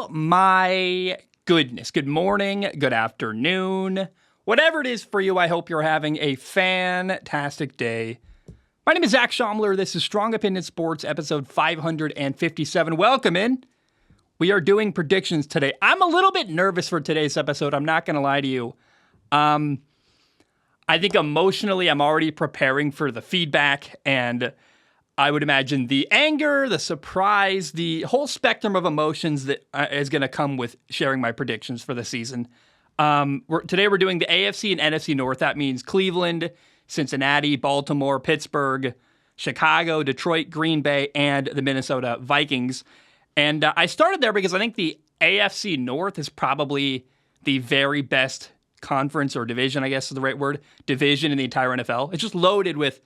Oh my goodness. Good morning, good afternoon. Whatever it is for you, I hope you're having a fantastic day. My name is Zach Schomler. This is Strong Opinion Sports, episode 557. Welcome in. We are doing predictions today. I'm a little bit nervous for today's episode. I'm not going to lie to you. I think emotionally, I'm already preparing for the feedback, and I would imagine the anger, the surprise, the whole spectrum of emotions that is going to come with sharing my predictions for the season. Today we're doing the AFC and NFC North. That means Cleveland, Cincinnati, Baltimore, Pittsburgh, Chicago, Detroit, Green Bay, and the Minnesota Vikings. And I started there because I think the AFC North is probably the very best conference or division, I guess is the right word, division in the entire NFL. It's just loaded with,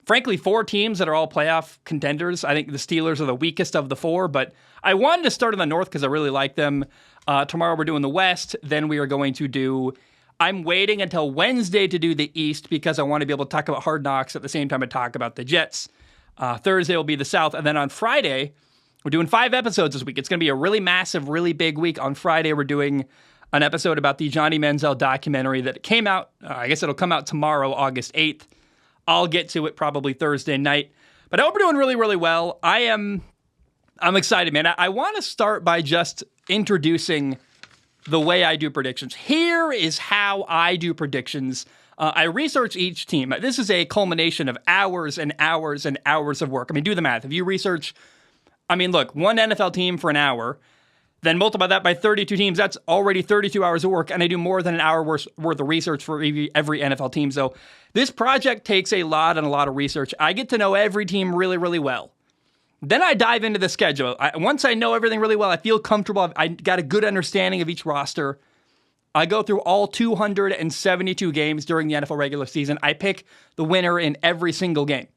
frankly, 4 teams that are all playoff contenders. I think the Steelers are the weakest of the 4, but I wanted to start in the North because I really like them. Tomorrow we're doing the West. Then we are going to do, I'm waiting until Wednesday to do the East because I want to be able to talk about Hard Knocks at the same time I talk about the Jets. Thursday will be the South. And then on Friday, we're doing 5 episodes this week. It's going to be a really massive, really big week. On Friday, we're doing an episode about the Johnny Manziel documentary that came out. I guess it'll come out tomorrow, August 8th. I'll get to it probably Thursday night. But I hope we're doing really, really well. I'm excited, man. I want to start by just introducing the way I do predictions. Here is how I do predictions. I research each team. This is a culmination of hours and hours and hours of work. I mean, do the math. If you research, look, one NFL team for an hour, then multiply that by 32 teams, that's already 32 hours of work, and I do more than an hour worth of research for every NFL team. So this project takes a lot of research. I get to know every team really, really well. Then I dive into the schedule. Once I know everything really well, I feel comfortable. I got a good understanding of each roster. I go through all 272 games during the NFL regular season. I pick the winner in every single game.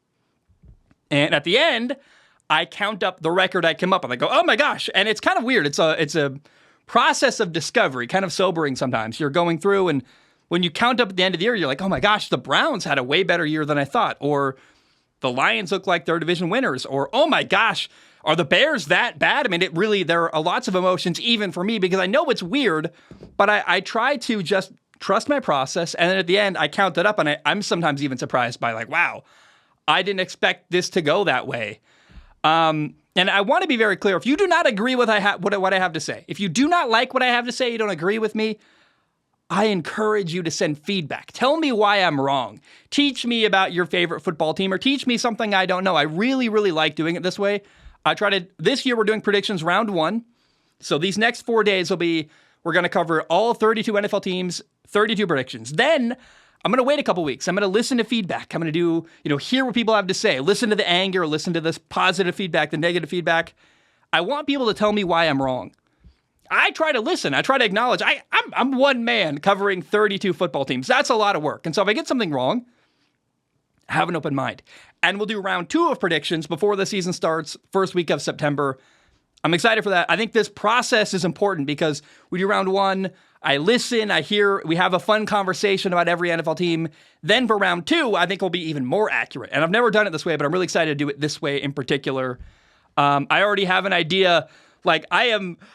And at the end, I count up the record I came up with. I go, oh my gosh. And it's kind of weird. It's a process of discovery, kind of sobering sometimes. You're going through, and when you count up at the end of the year, you're like, oh my gosh, the Browns had a way better year than I thought. Or the Lions look like they're division winners. Or, oh my gosh, are the Bears that bad? There are lots of emotions even for me because I know it's weird, but I try to just trust my process. And then at the end, I count it up, and I'm sometimes even surprised by like, wow, I didn't expect this to go that way. And I want to be very clear. If you do not agree with what I have to say, if you do not like what I have to say, you don't agree with me, I encourage you to send feedback. Tell me why I'm wrong. Teach me about your favorite football team, or teach me something I don't know. I really, really like doing it this way. This year we're doing predictions round 1. So these next 4 days we're going to cover all 32 NFL teams, 32 predictions. Then I'm going to wait a couple weeks. I'm going to listen to feedback. I'm going to hear what people have to say. Listen to the anger, listen to this positive feedback, the negative feedback. I want people to tell me why I'm wrong. I try to listen. I try to acknowledge I'm one man covering 32 football teams. That's a lot of work. And so if I get something wrong, have an open mind. And we'll do round 2 of predictions before the season starts, first week of September. I'm excited for that. I think this process is important because we do round 1, I listen, I hear, we have a fun conversation about every NFL team. Then for round 2, I think we'll be even more accurate. And I've never done it this way, but I'm really excited to do it this way in particular. I already have an idea. Like I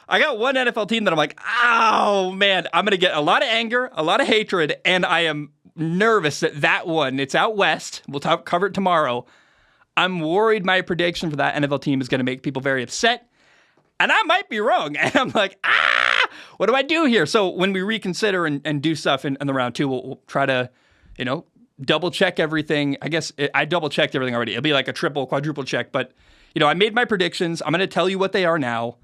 got one NFL team that I'm like, oh man, I'm going to get a lot of anger, a lot of hatred. And I am nervous that one, it's out West. We'll cover it tomorrow. I'm worried my prediction for that NFL team is going to make people very upset. And I might be wrong. And I'm like, what do I do here? So when we reconsider and do stuff in the round 2, we'll try to, double check everything. I guess I double checked everything already. It'll be like a triple, quadruple check. But, I made my predictions. I'm going to tell you what they are now.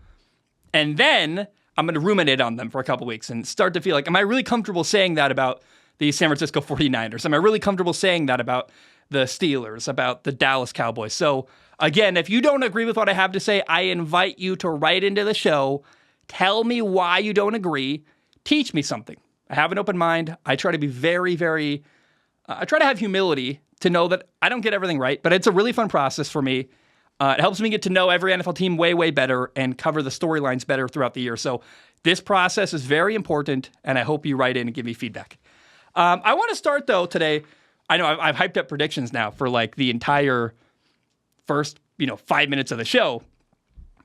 And then I'm going to ruminate on them for a couple weeks and start to feel like, am I really comfortable saying that about the San Francisco 49ers? Am I really comfortable saying that about the Steelers, about the Dallas Cowboys? So again, if you don't agree with what I have to say, I invite you to write into the show. Tell me why you don't agree. Teach me something. I have an open mind. I try to be very, very, I try to have humility to know that I don't get everything right, but it's a really fun process for me. It helps me get to know every NFL team way, way better and cover the storylines better throughout the year. So this process is very important, and I hope you write in and give me feedback. I want to start, though, today. I know I've hyped up predictions now for like the entire first, 5 minutes of the show.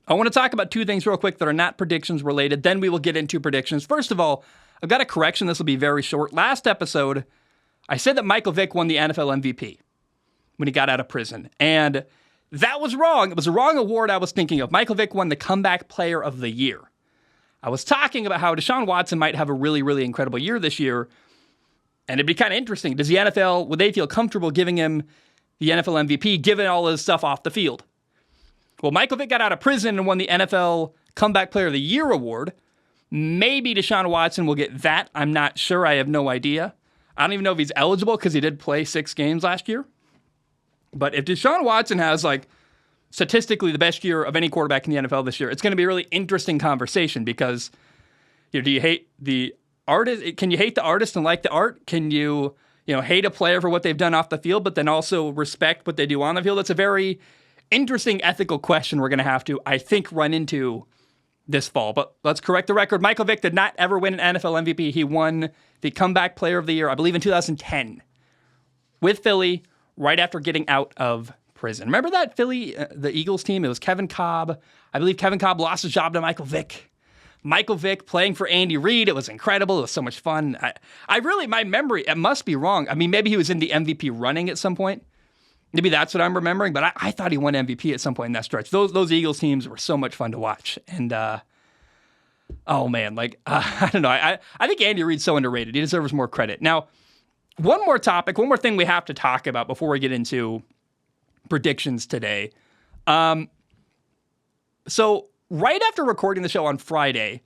I want to talk about two things real quick that are not predictions related. Then we will get into predictions. First of all, I've got a correction. This will be very short. Last episode, I said that Michael Vick won the NFL MVP when he got out of prison. And that was wrong. It was the wrong award I was thinking of. Michael Vick won the Comeback Player of the Year. I was talking about how Deshaun Watson might have a really, really incredible year this year. And it'd be kind of interesting. Does the NFL, would they feel comfortable giving him the NFL MVP, given all his stuff off the field? Well, Michael Vick got out of prison and won the NFL Comeback Player of the Year award. Maybe Deshaun Watson will get that. I'm not sure. I have no idea. I don't even know if he's eligible because he did play 6 games last year. But if Deshaun Watson has, like, statistically the best year of any quarterback in the NFL this year, it's going to be a really interesting conversation because, you know, do you hate the artist? Can you hate the artist and like the art? Can you hate a player for what they've done off the field, but then also respect what they do on the field? It's a very interesting ethical question we're going to have to, I think, run into this fall. But let's correct the record. Michael Vick did not ever win an NFL MVP. He won the Comeback Player of the Year, I believe, in 2010 with Philly right after getting out of prison. Remember that Philly, the Eagles team? It was Kevin Kolb. I believe Kevin Kolb lost his job to Michael Vick. Michael Vick playing for Andy Reid. It was incredible. It was so much fun. I really, my memory, it must be wrong. I mean, maybe he was in the MVP running at some point. Maybe that's what I'm remembering, but I thought he won MVP at some point in that stretch. Those Eagles teams were so much fun to watch. And, oh man, like, I don't know. I think Andy Reid's so underrated. He deserves more credit. Now, one more thing we have to talk about before we get into predictions today. So right after recording the show on Friday,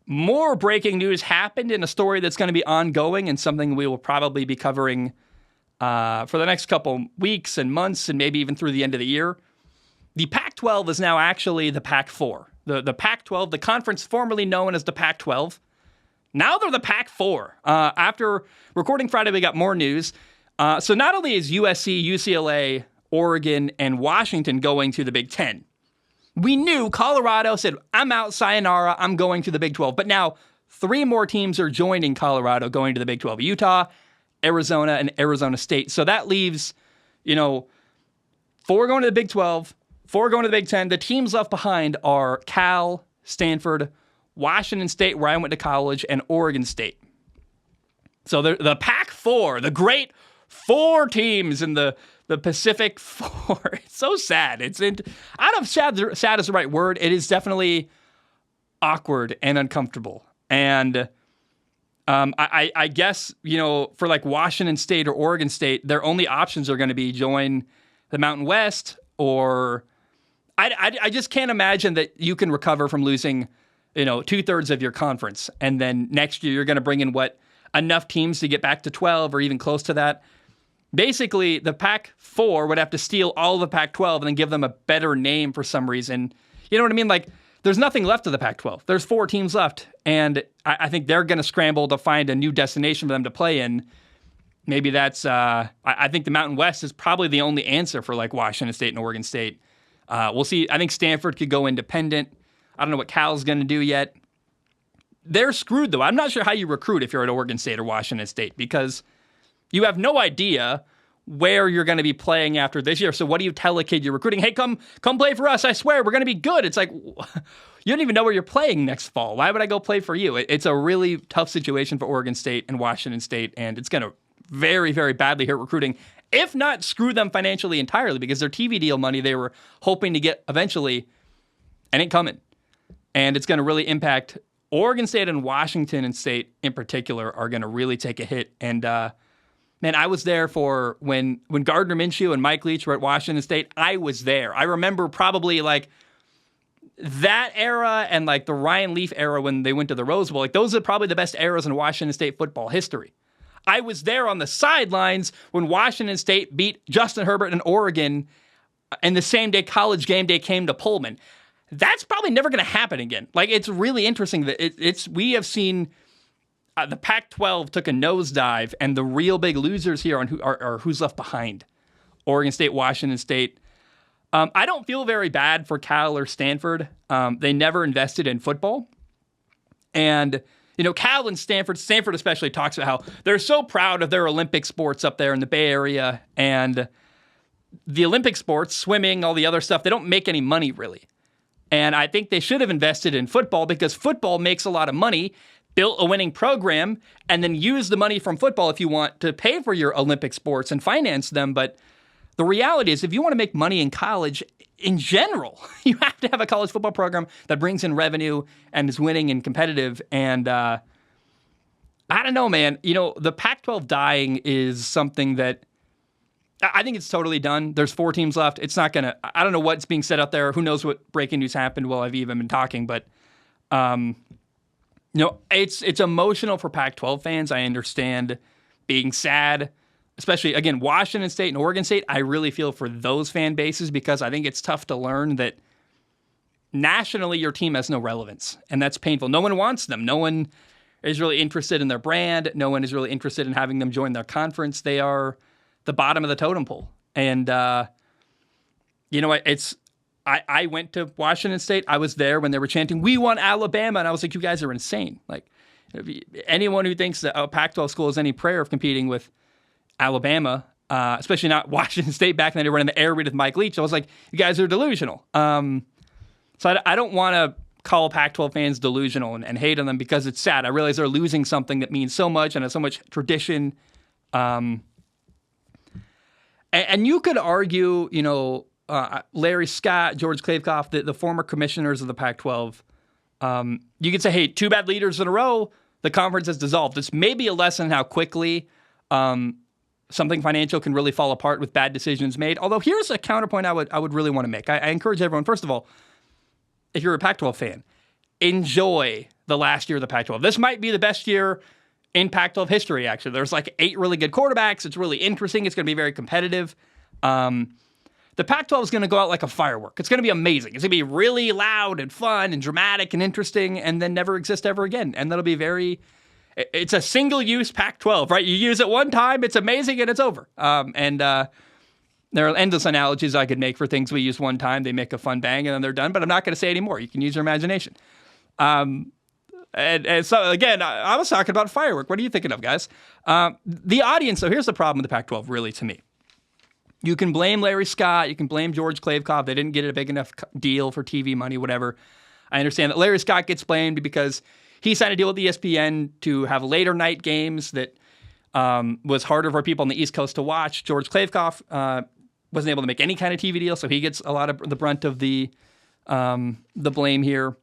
more breaking news happened in a story that's going to be ongoing and something we will probably be covering for the next couple weeks and months and maybe even through the end of the year. The Pac-12 is now actually the Pac-4. The Pac-12, the conference formerly known as the Pac-12. Now they're the Pac-4. After recording Friday, we got more news. So not only is USC, UCLA, Oregon, and Washington going to the Big Ten, we knew Colorado said, I'm out, sayonara, I'm going to the Big 12. But now 3 more teams are joining Colorado going to the Big 12. Utah, Arizona, and Arizona State. So that leaves, 4 going to the Big 12, 4 going to the Big 10. The teams left behind are Cal, Stanford, Washington State, where I went to college, and Oregon State. So the Pac-4, the great 4 teams in the Pacific 4. It's so sad. I don't know if sad is the right word. It is definitely awkward and uncomfortable. And I guess, for like Washington State or Oregon State, their only options are going to be join the Mountain West, or I just can't imagine that you can recover from losing 2/3 of your conference. And then next year, you're going to bring in enough teams to get back to 12 or even close to that. Basically, the Pac-4 would have to steal all the Pac-12 and then give them a better name for some reason. You know what I mean? Like, there's nothing left of the Pac-12. There's 4 teams left. And I think they're going to scramble to find a new destination for them to play in. Maybe that's, I think the Mountain West is probably the only answer for like Washington State and Oregon State. We'll see. I think Stanford could go independent. I don't know what Cal's going to do yet. They're screwed, though. I'm not sure how you recruit if you're at Oregon State or Washington State, because you have no idea where you're going to be playing after this year. So what do you tell a kid you're recruiting? Hey, come play for us. I swear, we're going to be good. It's like, you don't even know where you're playing next fall. Why would I go play for you? It's a really tough situation for Oregon State and Washington State, and it's going to very, very badly hurt recruiting, if not screw them financially entirely, because their TV deal money they were hoping to get eventually ain't coming. And it's going to really impact Oregon State, and Washington State in particular are going to really take a hit. And man, I was there for when Gardner Minshew and Mike Leach were at Washington State. I was there. I remember probably like that era and like the Ryan Leaf era when they went to the Rose Bowl. Like, those are probably the best eras in Washington State football history. I was there on the sidelines when Washington State beat Justin Herbert and Oregon, and the same day College Game Day came to Pullman. That's probably never going to happen again. Like, it's really interesting that we have seen the Pac-12 took a nosedive, and the real big losers here are who's left behind. Oregon State, Washington State. I don't feel very bad for Cal or Stanford. They never invested in football. And, Cal and Stanford especially talks about how they're so proud of their Olympic sports up there in the Bay Area. And the Olympic sports, swimming, all the other stuff, they don't make any money really. And I think they should have invested in football because football makes a lot of money, built a winning program, and then use the money from football if you want to pay for your Olympic sports and finance them. But the reality is, if you want to make money in college in general, you have to have a college football program that brings in revenue and is winning and competitive. And I don't know, man. The Pac-12 dying is something that I think it's totally done. There's 4 teams left. It's not going to, I don't know what's being said out there. Who knows what breaking news happened while I've even been talking. But, it's emotional for Pac-12 fans. I understand being sad, especially, again, Washington State and Oregon State. I really feel for those fan bases because I think it's tough to learn that nationally your team has no relevance. And that's painful. No one wants them. No one is really interested in their brand. No one is really interested in having them join their conference. They are the bottom of the totem pole. And, I went to Washington State. I was there when they were chanting, "We want Alabama." And I was like, you guys are insane. Like, anyone who thinks that a Pac-12 school has any prayer of competing with Alabama, especially not Washington State back then, they were in the air raid with Mike Leach. I was like, you guys are delusional. So I don't want to call Pac-12 fans delusional and hate on them because it's sad. I realize they're losing something that means so much and has so much tradition. And you could argue, Larry Scott, George Klavekoff, the former commissioners of the Pac-12, you could say, hey, 2 bad leaders in a row, the conference has dissolved. This may be a lesson how quickly something financial can really fall apart with bad decisions made. Although here's a counterpoint I would really want to make. I encourage everyone, first of all, if you're a Pac-12 fan, enjoy the last year of the Pac-12. This might be the best year in Pac-12 history, actually. There's like 8 really good quarterbacks. It's really interesting. It's going to be very competitive. The Pac-12 is going to go out like a firework. It's going to be amazing. It's going to be really loud and fun and dramatic and interesting and then never exist ever again. And that'll be it's a single-use Pac-12, right? You use it one time, it's amazing, and it's over. There are endless analogies I could make for things we use one time. They make a fun bang, and then they're done. But I'm not going to say any more. You can use your imagination. And so, again, I was talking about firework. What are you thinking of, guys? The audience, so here's the problem with the Pac-12, really, to me. You can blame Larry Scott. You can blame George Klavekoff. They didn't get a big enough deal for TV money, whatever. I understand that Larry Scott gets blamed because he signed a deal with ESPN to have later night games that was harder for people on the East Coast to watch. George Klavekoff wasn't able to make any kind of TV deal, so he gets a lot of the brunt of the blame here.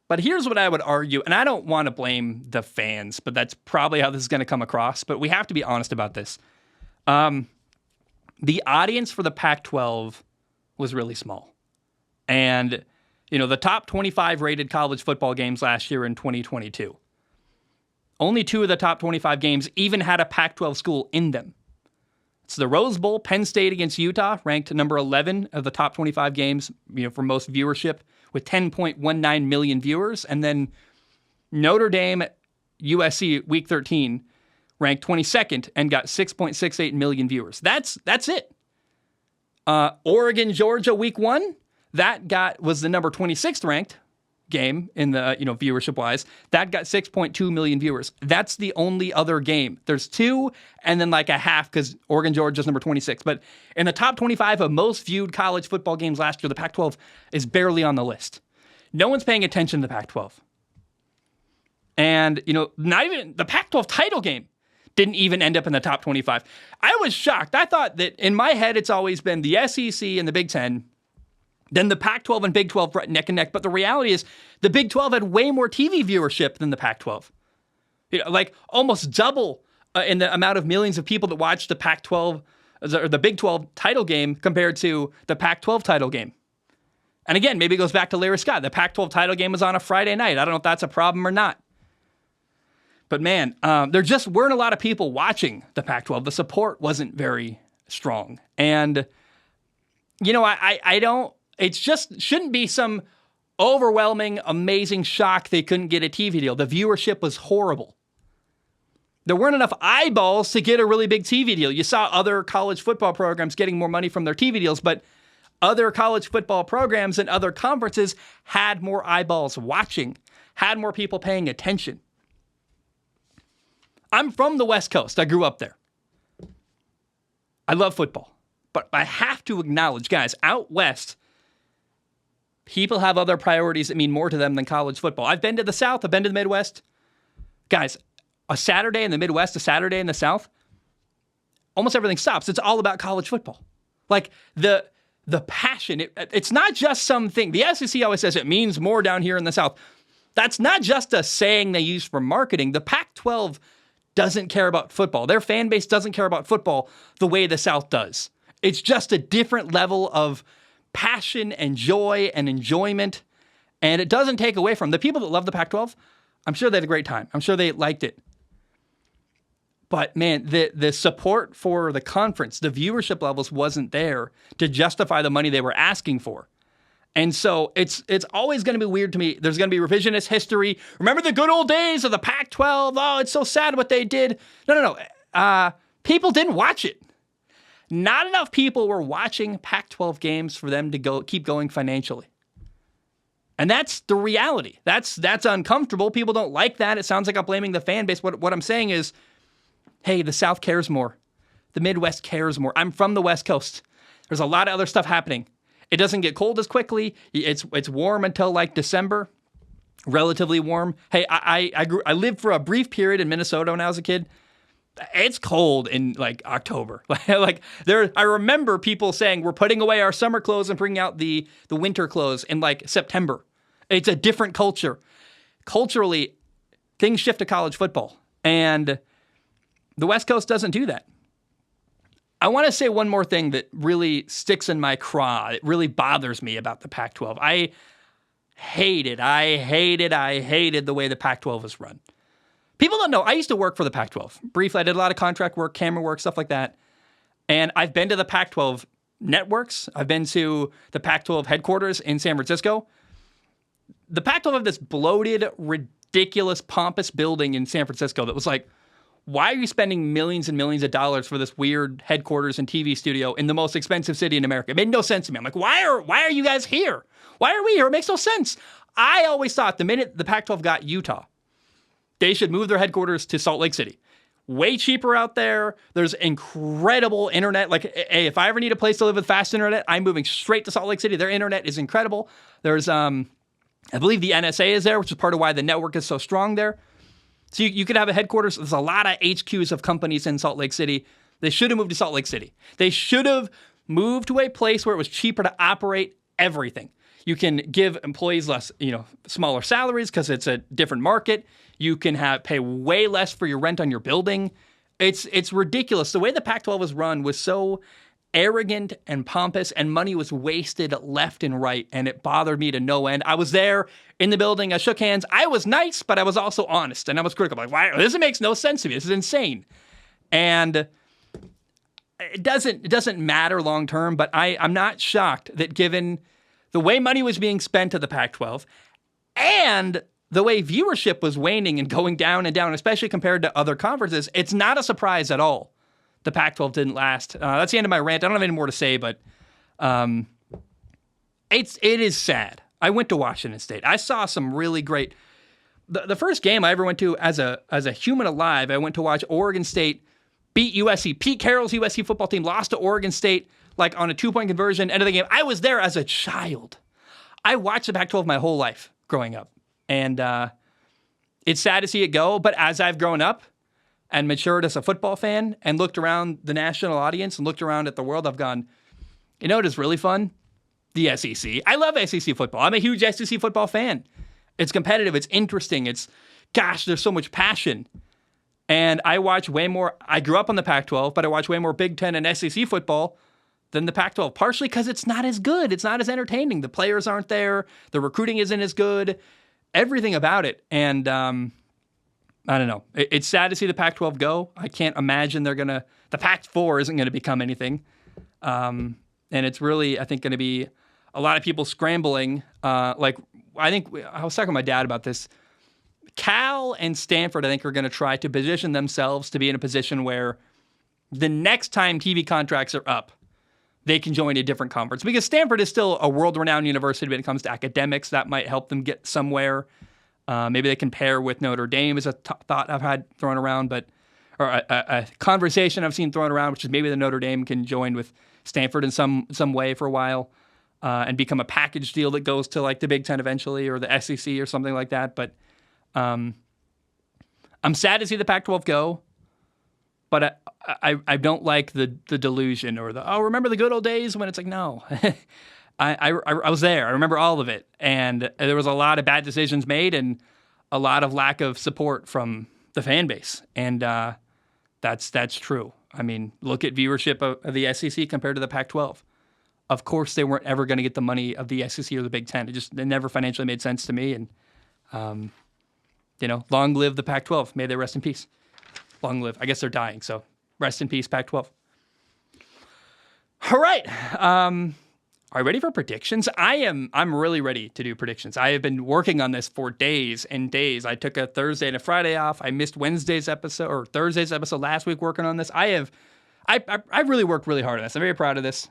But here's what I would argue, and I don't want to blame the fans, but that's probably how this is going to come across. But we have to be honest about this. The audience for the Pac-12 was really small. And, the top 25 rated college football games last year in 2022, only 2 of the top 25 games even had a Pac-12 school in them. It's the Rose Bowl, Penn State against Utah, ranked number 11 of the top 25 games, for most viewership with 10.19 million viewers. And then Notre Dame, USC, Week 13, ranked 22nd and got 6.68 million viewers. That's it. Oregon, Georgia, Week 1, was the number 26th ranked game in the, viewership-wise. That got 6.2 million viewers. That's the only other game. There's 2 and then like a half because Oregon, Georgia is number 26. But in the top 25 of most viewed college football games last year, the Pac-12 is barely on the list. No one's paying attention to the Pac-12. And, not even the Pac-12 title game didn't even end up in the top 25. I was shocked. I thought that in my head, it's always been the SEC and the Big Ten, then the Pac-12 and Big 12 right neck and neck. But the reality is the Big 12 had way more TV viewership than the Pac-12. Like almost double in the amount of millions of people that watched the Pac-12 or the Big 12 title game compared to the Pac-12 title game. And again, maybe it goes back to Larry Scott. The Pac-12 title game was on a Friday night. I don't know if that's a problem or not. But man, there just weren't a lot of people watching the Pac-12. The support wasn't very strong. And, it just shouldn't be some overwhelming, amazing shock they couldn't get a TV deal. The viewership was horrible. There weren't enough eyeballs to get a really big TV deal. You saw other college football programs getting more money from their TV deals, but other college football programs and other conferences had more eyeballs watching, had more people paying attention. I'm from the West Coast. I grew up there. I love football. But I have to acknowledge, guys, out west, People have other priorities that mean more to them than college football. I've been to the South. I've been to the Midwest. Guys, a Saturday in the Midwest, a Saturday in the South, almost everything stops. It's all about college football. Like the passion. It's not just something. The SEC always says it means more down here in the South. That's not just a saying they use for marketing. The Pac-12 doesn't care about football. Their fan base doesn't care about football the way the South does. It's just a different level of passion and joy and enjoyment, and it doesn't take away from the people that love the Pac-12. I'm sure they had a great time. I'm sure they liked it. But man, the support for the conference, the viewership levels wasn't there to justify the money they were asking for. And so it's always going to be weird to me. There's going to be revisionist history. Remember the good old days of the Pac-12? Oh, it's so sad what they did. No. People didn't watch it. Not enough people were watching Pac-12 games for them to keep going financially. And that's the reality. That's uncomfortable. People don't like that. It sounds like I'm blaming the fan base. What I'm saying is, hey, the South cares more. The Midwest cares more. I'm from the West Coast. There's a lot of other stuff happening. It doesn't get cold as quickly. It's warm until like December, relatively warm. Hey, I lived for a brief period in Minnesota when I was a kid. It's cold in like October. I remember people saying we're putting away our summer clothes and bringing out the winter clothes in like September. It's a different culture. Culturally, things shift to college football, and the West Coast doesn't do that. I want to say one more thing that really sticks in my craw. It really bothers me about the Pac-12. I hated the way the Pac-12 is run. People don't know. I used to work for the Pac-12. Briefly, I did a lot of contract work, camera work, stuff like that. And I've been to the Pac-12 networks. I've been to the Pac-12 headquarters in San Francisco. The Pac-12 have this bloated, ridiculous, pompous building in San Francisco that was like, why are you spending millions and millions of dollars for this weird headquarters and TV studio in the most expensive city in America? It made no sense to me. I'm like, why are you guys here? Why are we here? It makes no sense. I always thought the minute the Pac-12 got Utah, they should move their headquarters to Salt Lake City. Way cheaper out there. There's incredible internet. Like, hey, if I ever need a place to live with fast internet, I'm moving straight to Salt Lake City. Their internet is incredible. There's, I believe the NSA is there, which is part of why the network is so strong there. So you could have a headquarters. There's a lot of HQs of companies in Salt Lake City. They should have moved to Salt Lake City. They should have moved to a place where it was cheaper to operate everything. You can give employees less, smaller salaries because it's a different market. You can pay way less for your rent on your building. It's ridiculous. The way the Pac-12 was run was so arrogant and pompous, and money was wasted left and right, and it bothered me to no end. I was there in the building. I shook hands. I was nice, but I was also honest, and I was critical. I'm like, why? This makes no sense to me. This is insane. And it doesn't matter long term, but I'm not shocked that given the way money was being spent to the Pac-12 and the way viewership was waning and going down and down, especially compared to other conferences, it's not a surprise at all the Pac-12 didn't last. That's the end of my rant. I don't have any more to say, but it is sad. I went to Washington State. I saw some really great. The first game I ever went to as a human alive, I went to watch Oregon State beat USC. Pete Carroll's USC football team lost to Oregon State like on a 2-point conversion, end of the game. I was there as a child. I watched the Pac-12 my whole life growing up. And it's sad to see it go, but as I've grown up and matured as a football fan and looked around the national audience and looked around at the world, I've gone, it is really fun? The SEC. I love SEC football. I'm a huge SEC football fan. It's competitive. It's interesting. There's so much passion. And I watch way more. I grew up on the Pac-12, but I watch way more Big Ten and SEC football than the Pac-12, partially because it's not as good. It's not as entertaining. The players aren't there. The recruiting isn't as good. Everything about it. And I don't know. It's sad to see the Pac-12 go. I can't imagine the Pac-4 isn't going to become anything. And it's really, I think, going to be a lot of people scrambling. I was talking to my dad about this. Cal and Stanford, I think, are going to try to position themselves to be in a position where the next time TV contracts are up, they can join a different conference. Because Stanford is still a world-renowned university when it comes to academics. That might help them get somewhere. Maybe they can pair with Notre Dame is a thought I've had thrown around, or a conversation I've seen thrown around, which is maybe the Notre Dame can join with Stanford in some way for a while. and become a package deal that goes to like the Big Ten eventually or the SEC or something like that. But I'm sad to see the Pac-12 go, but I don't like the delusion or remember the good old days when it's like, no. I was there. I remember all of it. And there was a lot of bad decisions made and a lot of lack of support from the fan base. And that's true. I mean, look at viewership of the SEC compared to the Pac-12. Of course, they weren't ever going to get the money of the SEC or the Big Ten. It never financially made sense to me. And, long live the Pac-12. May they rest in peace. Long live. I guess they're dying, so rest in peace, Pac-12. All right. Are you ready for predictions? I'm really ready to do predictions. I have been working on this for days and days. I took a Thursday and a Friday off. I missed Thursday's episode last week working on this. I really worked really hard on this. I'm very proud of this.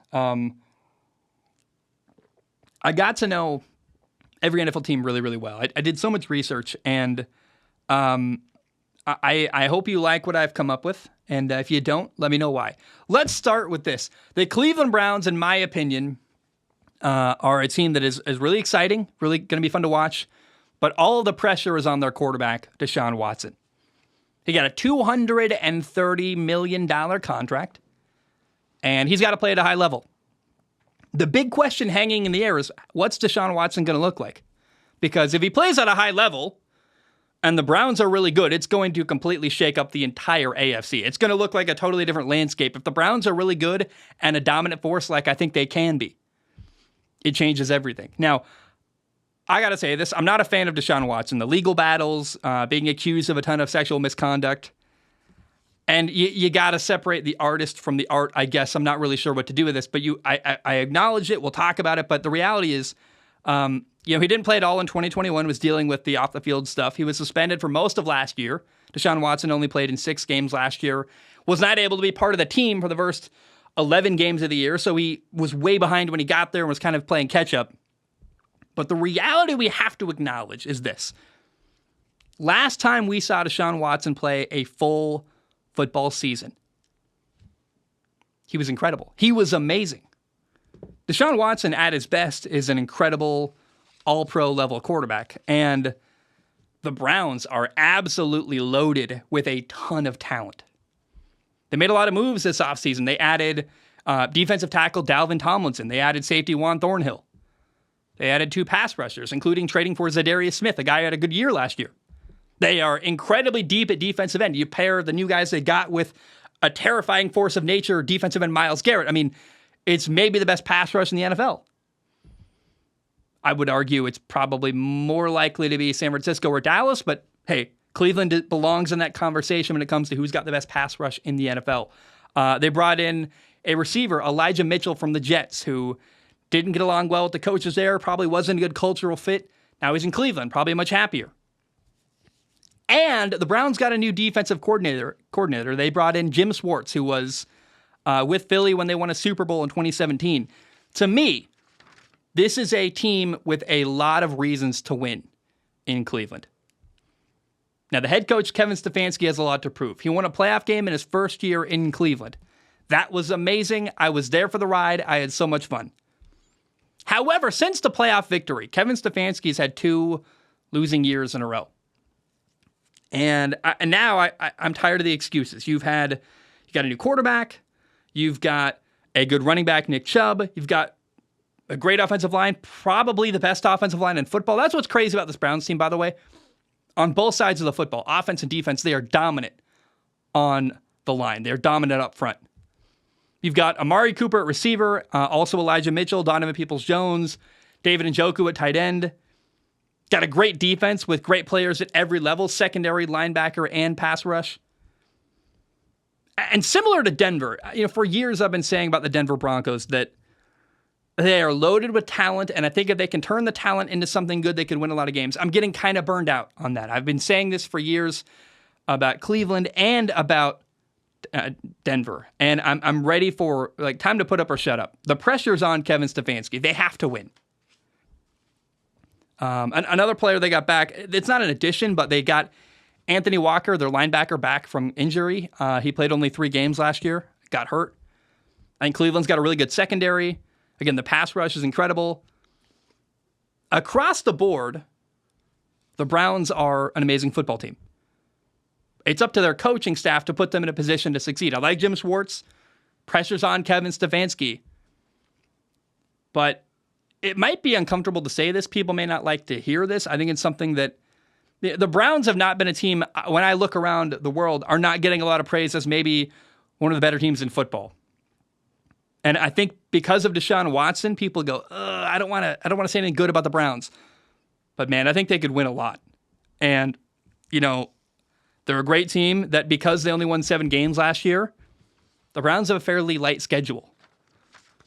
I got to know every NFL team really, really well. I did so much research, and I hope you like what I've come up with. And if you don't, let me know why. Let's start with this. The Cleveland Browns, in my opinion, are a team that is really exciting, really going to be fun to watch. But all of the pressure is on their quarterback, Deshaun Watson. He got a $230 million contract, and he's got to play at a high level. The big question hanging in the air is, what's Deshaun Watson going to look like? Because if he plays at a high level and the Browns are really good, it's going to completely shake up the entire AFC. It's going to look like a totally different landscape. If the Browns are really good and a dominant force like I think they can be, it changes everything. Now, I got to say this. I'm not a fan of Deshaun Watson. The legal battles, being accused of a ton of sexual misconduct. And you got to separate the artist from the art, I guess. I'm not really sure what to do with this, but I acknowledge it. We'll talk about it. But the reality is, he didn't play at all in 2021, was dealing with the off-the-field stuff. He was suspended for most of last year. Deshaun Watson only played in 6 games last year, was not able to be part of the team for the first 11 games of the year, so he was way behind when he got there and was kind of playing catch-up. But the reality we have to acknowledge is this. Last time we saw Deshaun Watson play a full football season, he was incredible. He was amazing. Deshaun Watson, at his best, is an incredible all-pro level quarterback, and the Browns are absolutely loaded with a ton of talent. They made a lot of moves this offseason. They added defensive tackle Dalvin Tomlinson. They added safety Juan Thornhill. They added 2 pass rushers, including trading for Zadarius Smith, a guy who had a good year last year. They are incredibly deep at defensive end. You pair the new guys they got with a terrifying force of nature, defensive end Myles Garrett. I mean, it's maybe the best pass rush in the NFL. I would argue it's probably more likely to be San Francisco or Dallas, but hey, Cleveland belongs in that conversation when it comes to who's got the best pass rush in the NFL. They brought in a receiver, Elijah Mitchell from the Jets, who didn't get along well with the coaches there, probably wasn't a good cultural fit. Now he's in Cleveland, probably much happier. And the Browns got a new defensive coordinator. They brought in Jim Schwartz, who was with Philly when they won a Super Bowl in 2017. To me, this is a team with a lot of reasons to win in Cleveland. Now, the head coach, Kevin Stefanski, has a lot to prove. He won a playoff game in his first year in Cleveland. That was amazing. I was there for the ride. I had so much fun. However, since the playoff victory, Kevin Stefanski's had 2 losing years in a row. And now I'm tired of the excuses. You got a new quarterback. You've got a good running back, Nick Chubb. You've got a great offensive line, probably the best offensive line in football. That's what's crazy about this Browns team, by the way. On both sides of the football, offense and defense, they are dominant on the line. They're dominant up front. You've got Amari Cooper at receiver, also Elijah Mitchell, Donovan Peoples-Jones, David Njoku at tight end. Got a great defense with great players at every level, secondary, linebacker, and pass rush. And similar to Denver, for years I've been saying about the Denver Broncos that they are loaded with talent, and I think if they can turn the talent into something good, they could win a lot of games. I'm getting kind of burned out on that. I've been saying this for years about Cleveland and about Denver, and I'm ready for time to put up or shut up. The pressure's on Kevin Stefanski. They have to win. Another player they got back, it's not an addition, but they got Anthony Walker, their linebacker, back from injury. He played only 3 games last year, got hurt. I think Cleveland's got a really good secondary. Again, the pass rush is incredible. Across the board, the Browns are an amazing football team. It's up to their coaching staff to put them in a position to succeed. I like Jim Schwartz. Pressure's on Kevin Stefanski. But it might be uncomfortable to say this. People may not like to hear this. I think it's something that the Browns have not been a team, when I look around the world, are not getting a lot of praise as maybe one of the better teams in football. And I think because of Deshaun Watson, people go, I don't want to say anything good about the Browns. But man, I think they could win a lot. And, they're a great team that because they only won 7 games last year, the Browns have a fairly light schedule.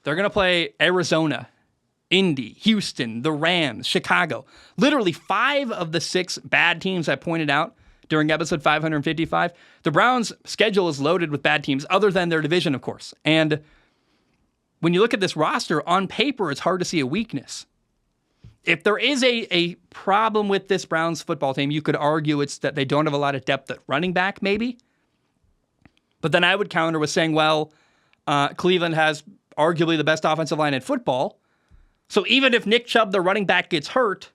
They're going to play Arizona, Indy, Houston, the Rams, Chicago. Literally 5 of the 6 bad teams I pointed out during episode 555. The Browns' schedule is loaded with bad teams other than their division, of course. And when you look at this roster, on paper, it's hard to see a weakness. If there is a problem with this Browns football team, you could argue it's that they don't have a lot of depth at running back, maybe. But then I would counter with saying, well, Cleveland has arguably the best offensive line in football. So even if Nick Chubb, the running back, gets hurt,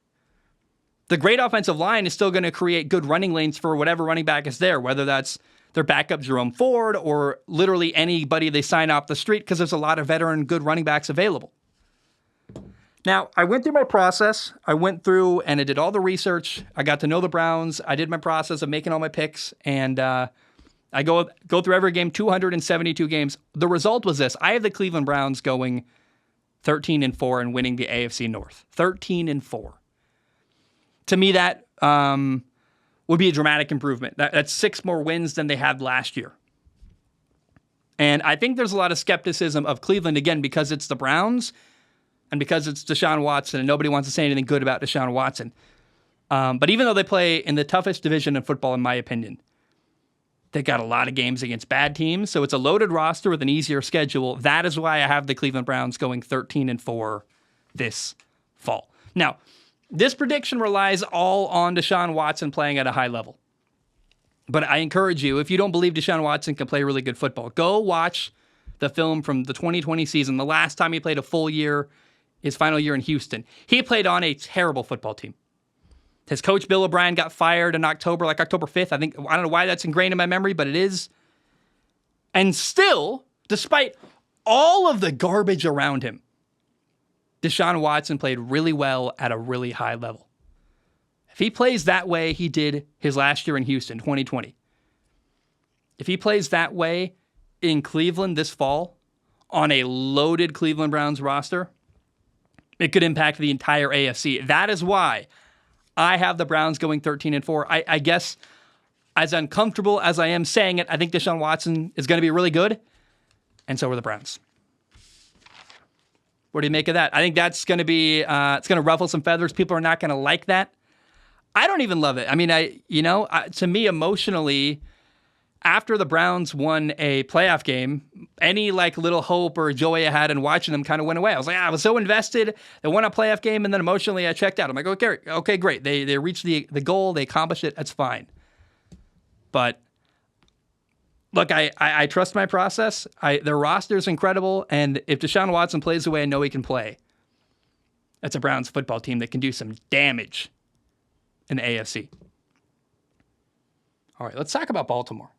the great offensive line is still going to create good running lanes for whatever running back is there, whether that's their backup Jerome Ford or literally anybody they sign off the street, because there's a lot of veteran good running backs available. Now, I went through my process. I went through and I did all the research. I got to know the Browns. I did my process of making all my picks, and I go through every game, 272 games. The result was this. I have the Cleveland Browns going 13-4 and winning the AFC North. 13-4. To me, that would be a dramatic improvement. That's 6 more wins than they had last year. And I think there's a lot of skepticism of Cleveland, again, because it's the Browns and because it's Deshaun Watson, and nobody wants to say anything good about Deshaun Watson. But even though they play in the toughest division in football, in my opinion, they got a lot of games against bad teams, so it's a loaded roster with an easier schedule. That is why I have the Cleveland Browns going 13-4 this fall. Now, this prediction relies all on Deshaun Watson playing at a high level. But I encourage you, if you don't believe Deshaun Watson can play really good football, go watch the film from the 2020 season, the last time he played a full year, his final year in Houston. He played on a terrible football team. His coach, Bill O'Brien, got fired in October 5th. I don't know why that's ingrained in my memory, but it is. And still, despite all of the garbage around him, Deshaun Watson played really well at a really high level. If he plays that way he did his last year in Houston, 2020, if he plays that way in Cleveland this fall on a loaded Cleveland Browns roster, it could impact the entire AFC. That is why I have the Browns going 13-4. I guess as uncomfortable as I am saying it, I think Deshaun Watson is going to be really good, and so are the Browns. What do you make of that? I think that's going to be, it's going to ruffle some feathers. People are not going to like that. I don't even love it. I mean, to me, emotionally, after the Browns won a playoff game, any little hope or joy I had in watching them kind of went away. I was like, I was so invested. They won a playoff game, and then emotionally I checked out. I'm like, okay, great. They reached the goal. They accomplished it. That's fine. But look, I trust my process. Their roster is incredible, and if Deshaun Watson plays the way I know he can play, that's a Browns football team that can do some damage in the AFC. All right, let's talk about Baltimore.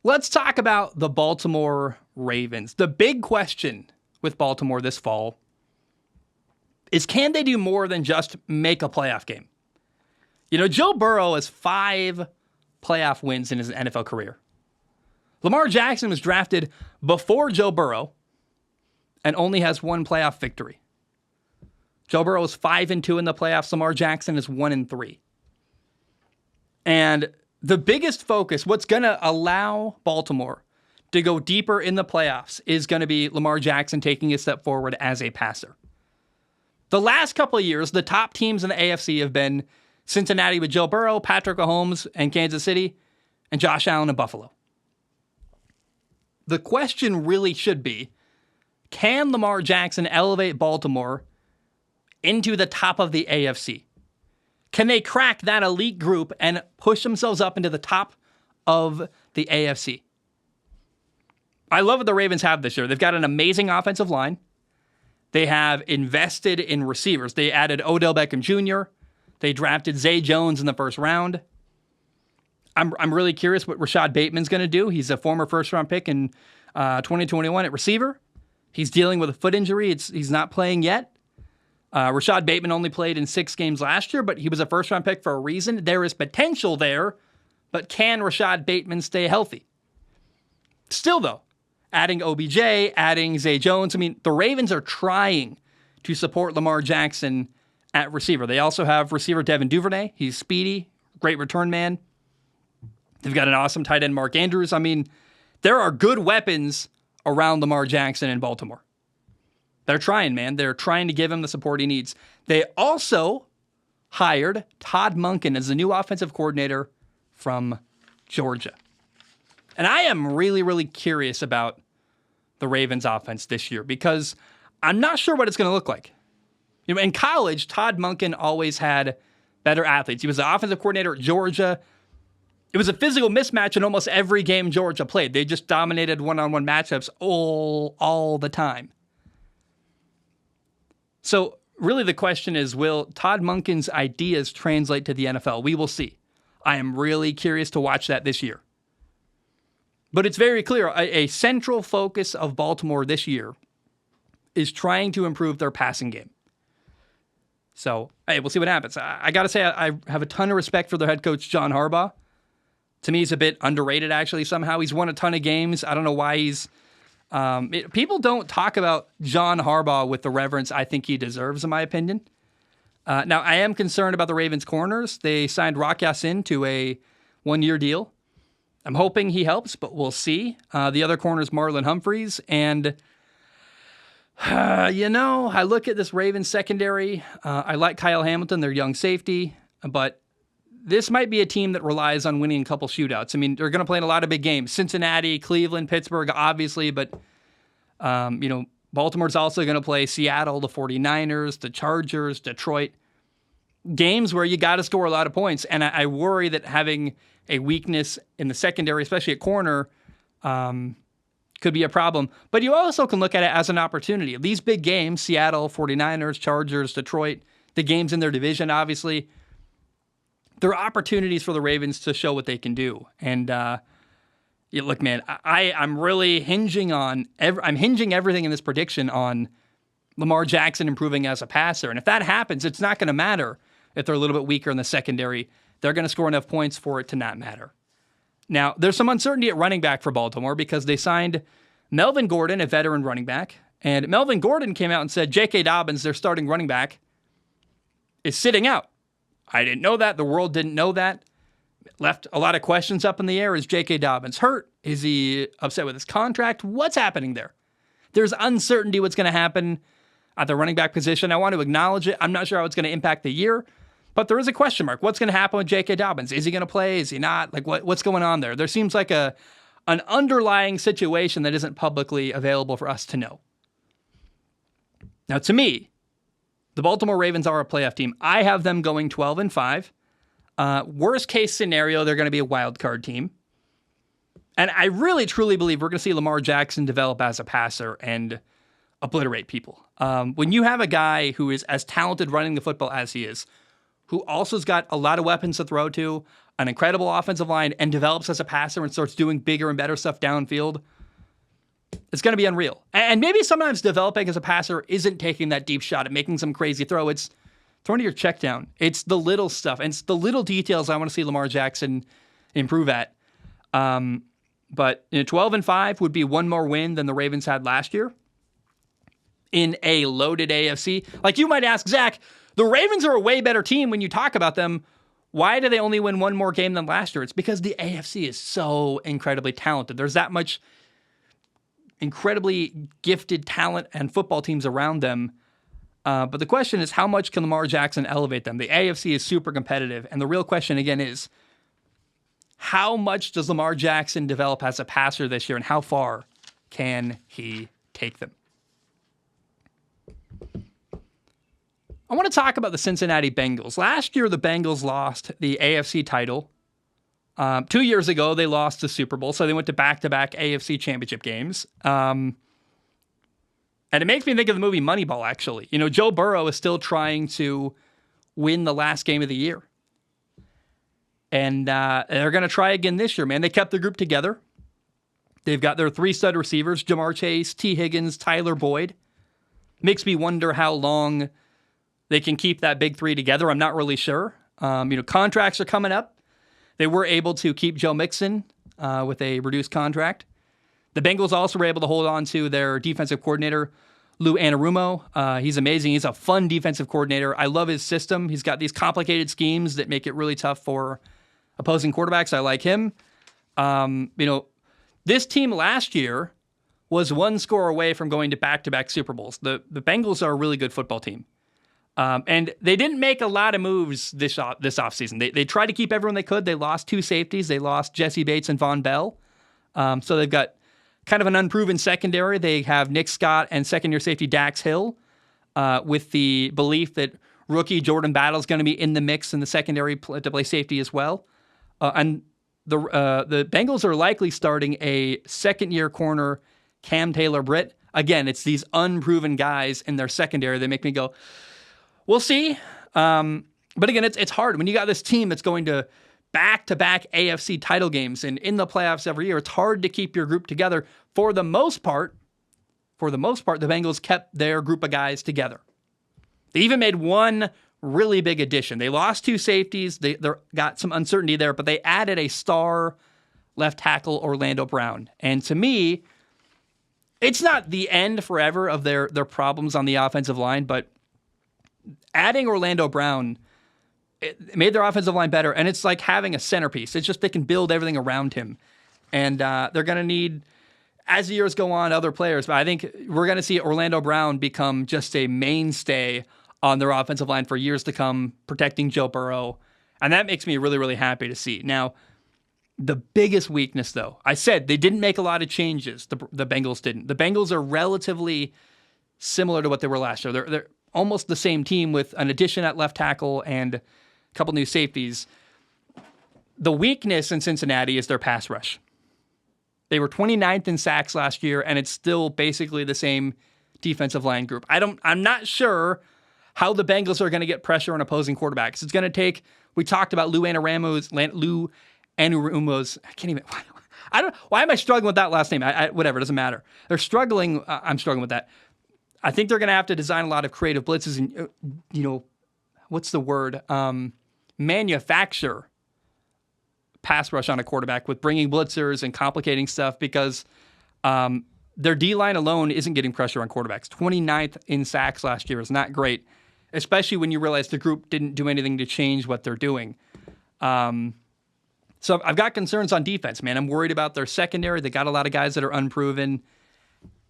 Let's talk about the Baltimore Ravens. The big question with Baltimore this fall is, can they do more than just make a playoff game? Joe Burrow has 5 playoff wins in his NFL career. Lamar Jackson was drafted before Joe Burrow and only has 1 playoff victory. Joe Burrow is 5-2 in the playoffs. Lamar Jackson is 1-3. And the biggest focus, what's going to allow Baltimore to go deeper in the playoffs, is going to be Lamar Jackson taking a step forward as a passer. The last couple of years, the top teams in the AFC have been Cincinnati with Joe Burrow, Patrick Mahomes and Kansas City, and Josh Allen in Buffalo. The question really should be, can Lamar Jackson elevate Baltimore into the top of the AFC? Can they crack that elite group and push themselves up into the top of the AFC? I love what the Ravens have this year. They've got an amazing offensive line. They have invested in receivers. They added Odell Beckham Jr. They drafted Zay Jones in the first round. I'm really curious what Rashad Bateman's going to do. He's a former first-round pick in 2021 at receiver. He's dealing with a foot injury. He's not playing yet. Rashad Bateman only played in 6 games last year, but he was a first-round pick for a reason. There is potential there, but can Rashad Bateman stay healthy? Still, though, adding OBJ, adding Zay Jones. I mean, the Ravens are trying to support Lamar Jackson at receiver. They also have receiver Devin Duvernay. He's speedy, great return man. They've got an awesome tight end, Mark Andrews. I mean, there are good weapons around Lamar Jackson in Baltimore. They're trying, man. They're trying to give him the support he needs. They also hired Todd Monken as the new offensive coordinator from Georgia. And I am really, really curious about the Ravens offense this year because I'm not sure what it's going to look like. You know, in college, Todd Monken always had better athletes. He was the offensive coordinator at Georgia. It was a physical mismatch in almost every game Georgia played. They just dominated one-on-one matchups all the time. So really the question is, will Todd Monken's ideas translate to the NFL? We will see. I am really curious to watch that this year. But it's very clear, a central focus of Baltimore this year is trying to improve their passing game. So, hey, we'll see what happens. I got to say, I have a ton of respect for their head coach, John Harbaugh. To me, he's a bit underrated, actually, somehow. He's won a ton of games. I don't know why he's... people don't talk about John Harbaugh with the reverence I think he deserves, in my opinion. Now, I am concerned about the Ravens' corners. They signed Rock Ya-Sin to a 1-year deal. I'm hoping he helps, but we'll see. The other corner is Marlon Humphreys. And, I look at this Ravens secondary. I like Kyle Hamilton, their young safety. But this might be a team that relies on winning a couple shootouts. I mean, they're going to play in a lot of big games. Cincinnati, Cleveland, Pittsburgh, obviously. But, Baltimore's also going to play Seattle, the 49ers, the Chargers, Detroit. Games where you got to score a lot of points. And I worry that having a weakness in the secondary, especially at corner, could be a problem. But you also can look at it as an opportunity. These big games, Seattle, 49ers, Chargers, Detroit, the games in their division, obviously, they're opportunities for the Ravens to show what they can do. And look, man, I'm really hinging everything in this prediction on Lamar Jackson improving as a passer. And if that happens, it's not going to matter if they're a little bit weaker in the secondary. They're going to score enough points for it to not matter. Now, there's some uncertainty at running back for Baltimore because they signed Melvin Gordon, a veteran running back. And Melvin Gordon came out and said J.K. Dobbins, their starting running back, is sitting out. I didn't know that. The world didn't know that. Left a lot of questions up in the air. Is J.K. Dobbins hurt? Is he upset with his contract? What's happening there? There's uncertainty what's going to happen at the running back position. I want to acknowledge it. I'm not sure how it's going to impact the year, but there is a question mark. What's going to happen with J.K. Dobbins? Is he going to play? Is he not? Like, what's going on there? There seems like an underlying situation that isn't publicly available for us to know. Now, to me, the Baltimore Ravens are a playoff team. I have them going 12-5. Worst case scenario, they're going to be a wild card team. And I really, truly believe we're going to see Lamar Jackson develop as a passer and obliterate people. When you have a guy who is as talented running the football as he is, who also has got a lot of weapons to throw to, an incredible offensive line, and develops as a passer and starts doing bigger and better stuff downfield, it's going to be unreal. And maybe sometimes developing as a passer isn't taking that deep shot and making some crazy throw. It's throwing to your check down. It's the little stuff. And it's the little details I want to see Lamar Jackson improve at. But 12-5 would be one more win than the Ravens had last year in a loaded AFC. Like, you might ask, Zach, the Ravens are a way better team when you talk about them. Why do they only win one more game than last year? It's because the AFC is so incredibly talented. There's that much incredibly gifted talent and football teams around them. But the question is, how much can Lamar Jackson elevate them? The AFC is super competitive. And the real question, again, is how much does Lamar Jackson develop as a passer this year, and how far can he take them? I want to talk about the Cincinnati Bengals. Last year, the Bengals lost the AFC title 2 years ago, they lost the Super Bowl, so they went to back-to-back AFC championship games. And it makes me think of the movie Moneyball, actually. Joe Burrow is still trying to win the last game of the year. And they're going to try again this year, man. They kept their group together. They've got their 3 stud receivers, Jamar Chase, T. Higgins, Tyler Boyd. Makes me wonder how long they can keep that big 3 together. I'm not really sure. Contracts are coming up. They were able to keep Joe Mixon with a reduced contract. The Bengals also were able to hold on to their defensive coordinator, Lou Anarumo. He's amazing. He's a fun defensive coordinator. I love his system. He's got these complicated schemes that make it really tough for opposing quarterbacks. I like him. This team last year was 1 score away from going to back-to-back Super Bowls. The Bengals are a really good football team. And they didn't make a lot of moves this offseason. They tried to keep everyone they could. They lost 2 safeties. They lost Jesse Bates and Von Bell. So they've got kind of an unproven secondary. They have Nick Scott and second-year safety Dax Hill with the belief that rookie Jordan Battle is going to be in the mix in the secondary to play safety as well. And the Bengals are likely starting a second-year corner, Cam Taylor-Britt. Again, it's these unproven guys in their secondary. They make me go, we'll see. But again, it's hard. When you got this team that's going to back-to-back AFC title games and in the playoffs every year, it's hard to keep your group together. For the most part, the Bengals kept their group of guys together. They even made one really big addition. They lost 2 safeties. They got some uncertainty there, but they added a star left tackle, Orlando Brown. And to me, it's not the end forever of their problems on the offensive line, but adding Orlando Brown, it made their offensive line better, and it's like having a centerpiece. It's just they can build everything around him. And they're going to need, as the years go on, other players. But I think we're going to see Orlando Brown become just a mainstay on their offensive line for years to come, protecting Joe Burrow. And that makes me really, really happy to see. Now, the biggest weakness, though, I said they didn't make a lot of changes. The Bengals didn't. The Bengals are relatively similar to what they were last year. They're almost the same team with an addition at left tackle and a couple new safeties. The weakness in Cincinnati is their pass rush. They were 29th in sacks last year, and it's still basically the same defensive line group. I'm not sure how the Bengals are going to get pressure on opposing quarterbacks. It's going to take, we talked about Lou Anarumo's, why am I struggling with that last name? Whatever, it doesn't matter. They're struggling, I'm struggling with that. I think they're going to have to design a lot of creative blitzes and, what's the word? Manufacture pass rush on a quarterback with bringing blitzers and complicating stuff because their D-line alone isn't getting pressure on quarterbacks. 29th in sacks last year is not great, especially when you realize the group didn't do anything to change what they're doing. So I've got concerns on defense, man. I'm worried about their secondary. They got a lot of guys that are unproven.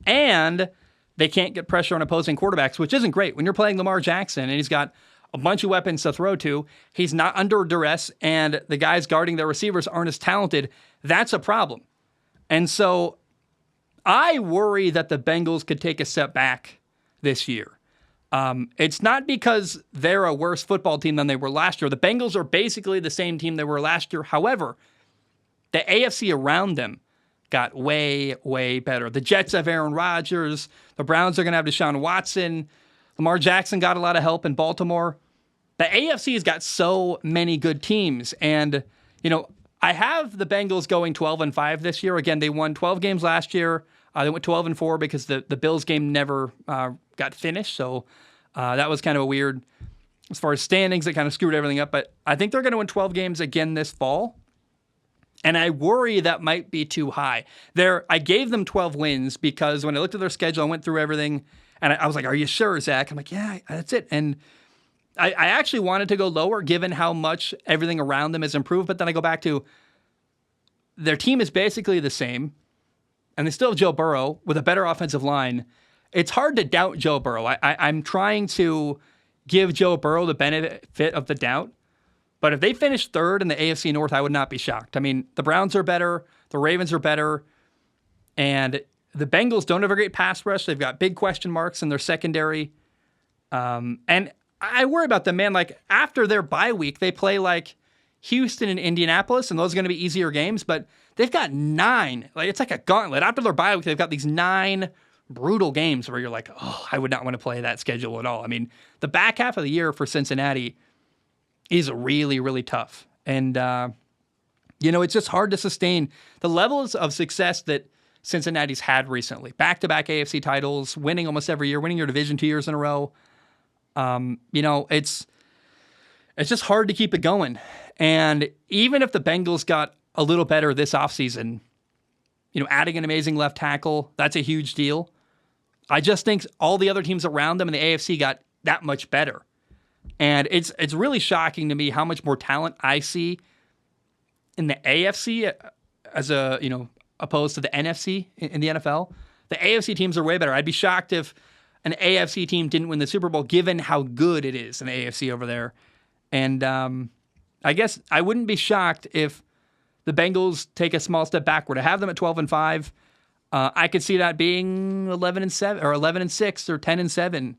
And they can't get pressure on opposing quarterbacks, which isn't great. When you're playing Lamar Jackson and he's got a bunch of weapons to throw to, he's not under duress, and the guys guarding their receivers aren't as talented, that's a problem. And so I worry that the Bengals could take a step back this year. It's not because they're a worse football team than they were last year. The Bengals are basically the same team they were last year. However, the AFC around them got way, way better. The Jets have Aaron Rodgers. The Browns are going to have Deshaun Watson. Lamar Jackson got a lot of help in Baltimore. The AFC has got so many good teams. And, I have the Bengals going 12-5 this year. Again, they won 12 games last year. They went 12-4 because the Bills game never got finished. So that was kind of a weird, as far as standings, it kind of screwed everything up. But I think they're going to win 12 games again this fall. And I worry that might be too high. I gave them 12 wins because when I looked at their schedule, I went through everything, and I was like, are you sure, Zach? I'm like, yeah, that's it. And I actually wanted to go lower given how much everything around them has improved. But then I go back to their team is basically the same, and they still have Joe Burrow with a better offensive line. It's hard to doubt Joe Burrow. I'm trying to give Joe Burrow the benefit of the doubt. But if they finish third in the AFC North, I would not be shocked. I mean, the Browns are better, the Ravens are better, and the Bengals don't have a great pass rush. They've got big question marks in their secondary. And I worry about them, man. Like, after their bye week, they play Houston and Indianapolis, and those are going to be easier games, but they've got 9. Like, it's like a gauntlet. After their bye week, they've got these 9 brutal games where you're like, oh, I would not want to play that schedule at all. I mean, the back half of the year for Cincinnati is really, really tough. And, it's just hard to sustain the levels of success that Cincinnati's had recently. Back-to-back AFC titles, winning almost every year, winning your division 2 years in a row. It's just hard to keep it going. And even if the Bengals got a little better this offseason, adding an amazing left tackle, that's a huge deal. I just think all the other teams around them in the AFC got that much better. And it's really shocking to me how much more talent I see in the AFC as opposed to the NFC in the NFL. The AFC teams are way better. I'd be shocked if an AFC team didn't win the Super Bowl, given how good it is in the AFC over there. And I guess I wouldn't be shocked if the Bengals take a small step backward. I have them at 12-5. I could see that being 11-7 or 11-6 or 10-7,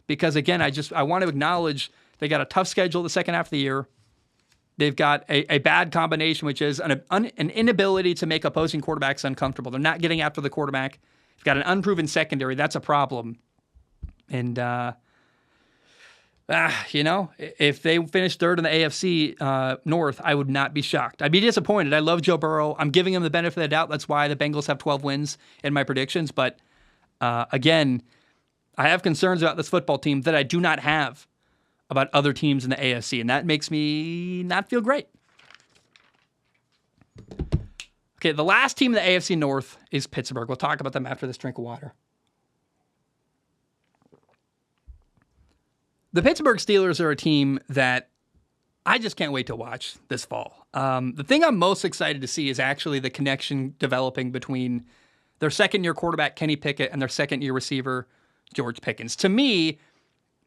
because again, I want to acknowledge they got a tough schedule the second half of the year. They've got a bad combination, which is an inability to make opposing quarterbacks uncomfortable. They're not getting after the quarterback. They've got an unproven secondary. That's a problem. And if they finish third in the AFC North, I would not be shocked. I'd be disappointed. I love Joe Burrow. I'm giving him the benefit of the doubt. That's why the Bengals have 12 wins in my predictions. But again, I have concerns about this football team that I do not have about other teams in the AFC, and that makes me not feel great. Okay, the last team in the AFC North is Pittsburgh. We'll talk about them after this drink of water. The Pittsburgh Steelers are a team that I just can't wait to watch this fall. The thing I'm most excited to see is actually the connection developing between their second-year quarterback, Kenny Pickett, and their second-year receiver, George Pickens. To me,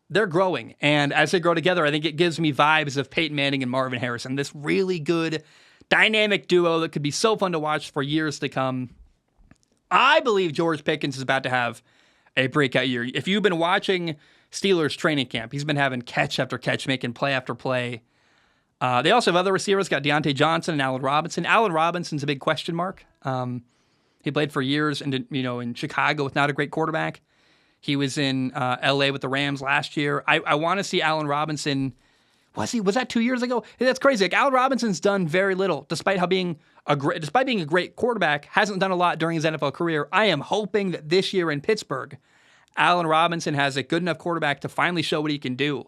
they're growing, and as they grow together, I think it gives me vibes of Peyton Manning and Marvin Harrison, this really good, dynamic duo that could be so fun to watch for years to come. I believe George Pickens is about to have a breakout year. If you've been watching Steelers training camp, he's been having catch after catch, making play after play. They also have other receivers, got Deontay Johnson and Allen Robinson. Allen Robinson's a big question mark. He played for years in Chicago with not a great quarterback. He was in L.A. with the Rams last year. I want to see Allen Robinson. Was that 2 years ago? That's crazy. Like, Allen Robinson's done very little, despite being a great quarterback. Hasn't done a lot during his NFL career. I am hoping that this year in Pittsburgh, Allen Robinson has a good enough quarterback to finally show what he can do.